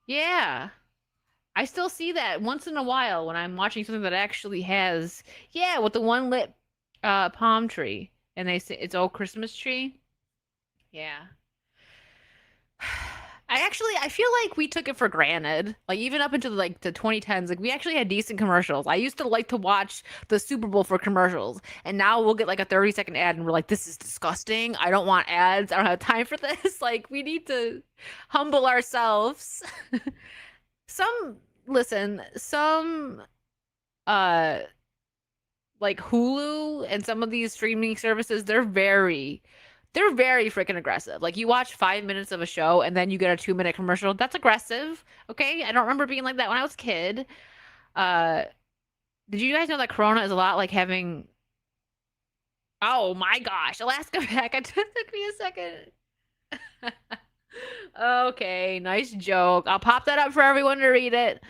Yeah. I still see that once in a while when I'm watching something that actually has, yeah, with the one lit palm tree, and they say it's old Christmas tree. Yeah. I feel like we took it for granted. Like even up into like the 2010s, like we actually had decent commercials. I used to like to watch the Super Bowl for commercials, and now we'll get like a 30-second ad and we're like, this is disgusting. I don't want ads. I don't have time for this. Like we need to humble ourselves. Some some uh like Hulu and some of these streaming services, they're very freaking aggressive. Like you watch 5 minutes of a show and then you get a 2 minute commercial. That's aggressive. Okay. I don't remember being like that when I was a kid. Uh, did you guys know that Corona is a lot like having, oh my gosh, Alaska back. It took me a second. Okay. Nice joke. I'll pop that up for everyone to read it.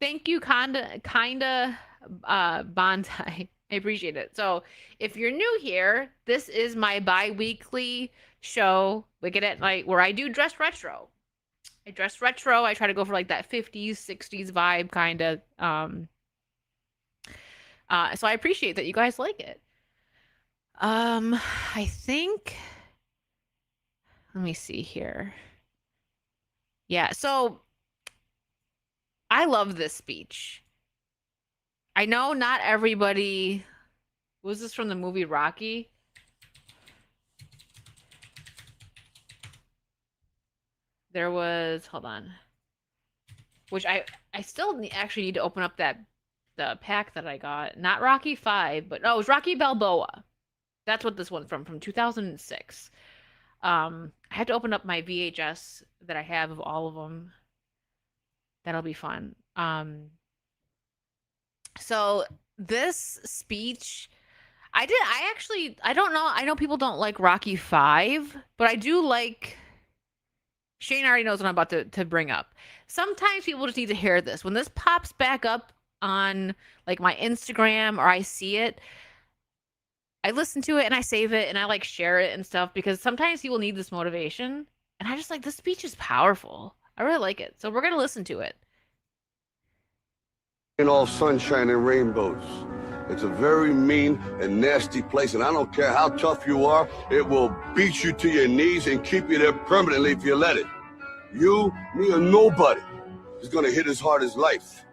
Thank you, Bonsai. I appreciate it. So, if you're new here, this is my bi-weekly show, Wicked at Night, where I do dress retro. I dress retro. I try to go for like that 50s, 60s vibe kind of. So I appreciate that you guys like it. I think. Let me see here. Yeah. So I love this speech. I know not everybody. Was this from the movie Rocky? There was, hold on. Which I still actually need to open up the pack that I got. Not Rocky 5, but no, it was Rocky Balboa. That's what this one's from 2006. I had to open up my VHS that I have of all of them. That'll be fun. So this speech, I don't know. I know people don't like Rocky 5, but I do like. Shane already knows what I'm about to bring up. Sometimes people just need to hear this. When this pops back up on like my Instagram or I see it, I listen to it and I save it and I like share it and stuff because sometimes people need this motivation. And I just like this speech is powerful. I really like it. So we're going to listen to it. Ain't all sunshine and rainbows. It's a very mean and nasty place, and I don't care how tough you are, it will beat you to your knees and keep you there permanently if you let it. You, me, or nobody is gonna hit as hard as life.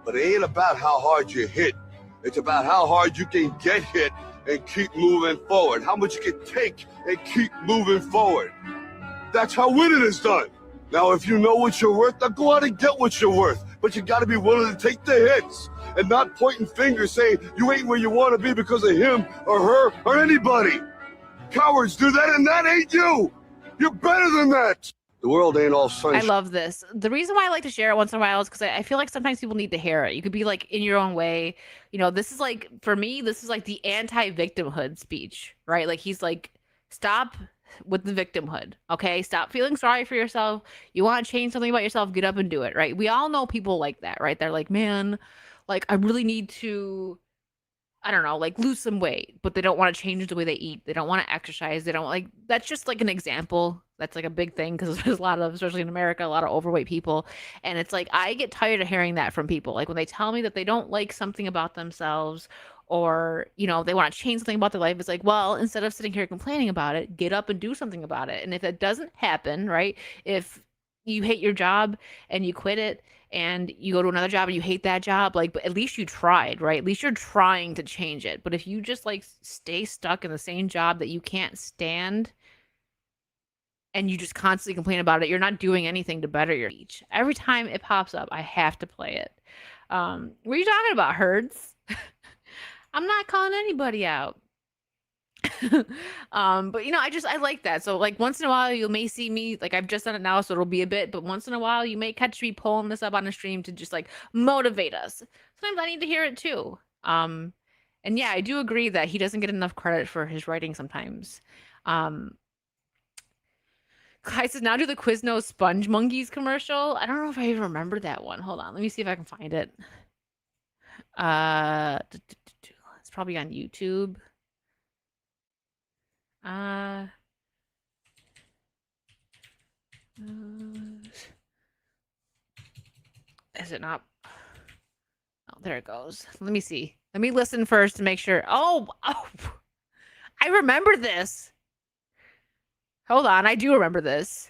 But it ain't about how hard you hit. It's about how hard you can get hit and keep moving forward. How much you can take and keep moving forward. That's how winning is done. Now, if you know what you're worth, now go out and get what you're worth. But you gotta be willing to take the hits and not pointing fingers saying you ain't where you wanna be because of him or her or anybody. Cowards do that and that ain't you. You're better than that. The world ain't all sunshine. I love this. The reason why I like to share it once in a while is because I feel like sometimes people need to hear it. You could be like in your own way. You know, this is like, for me, this is like the anti-victimhood speech, right? Like he's like, stop with the victimhood, okay? Stop feeling sorry for yourself. You want to change something about yourself, get up and do it, right? We all know people like that, right? They're like, man, like I really need to, I don't know, like lose some weight, but they don't want to change the way they eat. They don't want to exercise. They don't like, that's just like an example. That's like a big thing because there's a lot of, especially in America, a lot of overweight people. And it's like, I get tired of hearing that from people. Like when they tell me that they don't like something about themselves or, you know, they want to change something about their life. It's like, well, instead of sitting here complaining about it, get up and do something about it. And if it doesn't happen, right? If you hate your job and you quit it and you go to another job and you hate that job, like, but at least you tried, right? At least you're trying to change it. But if you just like stay stuck in the same job that you can't stand and you just constantly complain about it, you're not doing anything to better your speech. Every time it pops up, I have to play it. What are you talking about, Herds? I'm not calling anybody out. But you know, I like that. So like once in a while you may see me, like I've just done it now, so it'll be a bit, but once in a while you may catch me pulling this up on a stream to just like motivate us. Sometimes I need to hear it too. And yeah, I do agree that he doesn't get enough credit for his writing sometimes. Kai says now do the Quiznos Sponge Monkeys commercial. I don't know if I even remember that one. Hold on, let me see if I can find it. It's probably on YouTube. Is it not? Oh, there it goes. Let me see. Let me listen first to make sure. Oh, I remember this. Hold on, I do remember this.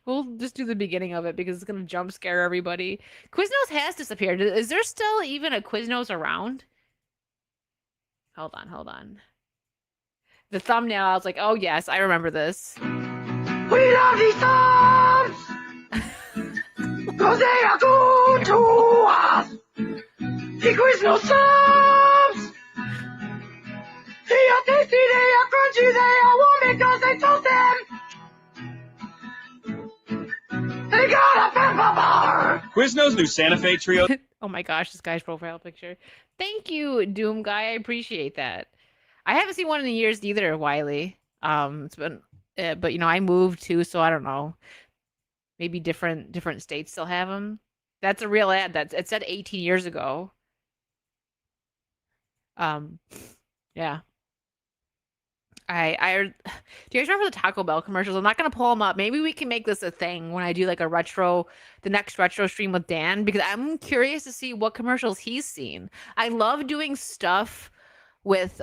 We'll just do the beginning of it because it's gonna jump scare everybody. Quiznos has disappeared. Is there still even a Quiznos around? Hold on. The thumbnail, I was like, oh yes, I remember this. We love these subs! Cause they are good to us! The Quiznos subs! They are tasty, they are crunchy, they are warm because they toast them! They got a pepper bar! Quiznos new Santa Fe trio. Oh my gosh, this guy's profile picture. Thank you, Doom Guy. I appreciate that. I haven't seen one in years either, Wiley. It's been, but you know, I moved too, so I don't know. Maybe different states still have them. That's a real ad. It said 18 years ago. Yeah. Do you guys remember the Taco Bell commercials? I'm not gonna pull them up. Maybe we can make this a thing when I do like the next retro stream with Dan, because I'm curious to see what commercials he's seen. I love doing stuff with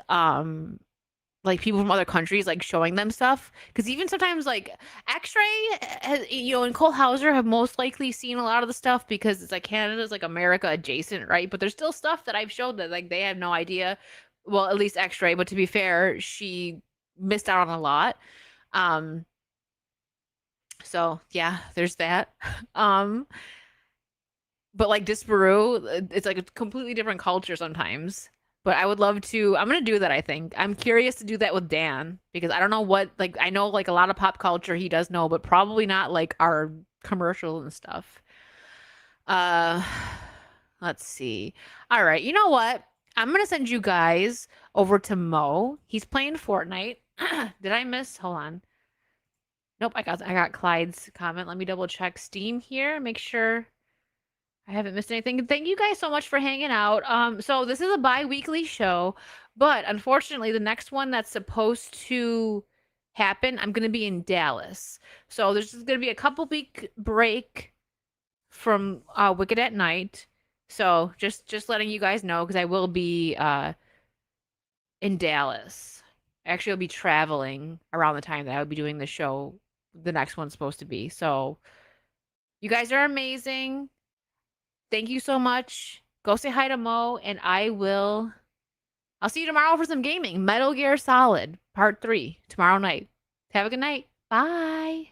like people from other countries, like showing them stuff, because even sometimes like X-Ray, you know, and Cole Hauser have most likely seen a lot of the stuff because it's like Canada's like America adjacent, right? But there's still stuff that I've showed that like they have no idea. Well, at least X-Ray, but to be fair, she missed out on a lot. So yeah, there's that. But like Disparu, it's like a completely different culture sometimes. But I would love to. I'm gonna do that. I think I'm curious to do that with Dan because I don't know what, like, I know like a lot of pop culture he does know, but probably not like our commercials and stuff. Let's see. All right, you know what? I'm gonna send you guys over to Mo. He's playing Fortnite. Did I miss? Hold on. Nope, I got Clyde's comment. Let me double check Steam here. Make sure I haven't missed anything. Thank you guys so much for hanging out. So this is a bi-weekly show, but unfortunately the next one that's supposed to happen, I'm gonna be in Dallas. So there's just gonna be a couple week break from Wicked at Night. So just letting you guys know, because I will be in Dallas. Actually, I'll be traveling around the time that I will be doing the show. The next one's supposed to be. So you guys are amazing. Thank you so much. Go say hi to Mo, and I'll see you tomorrow for some gaming. Metal Gear Solid Part 3 tomorrow night. Have a good night. Bye.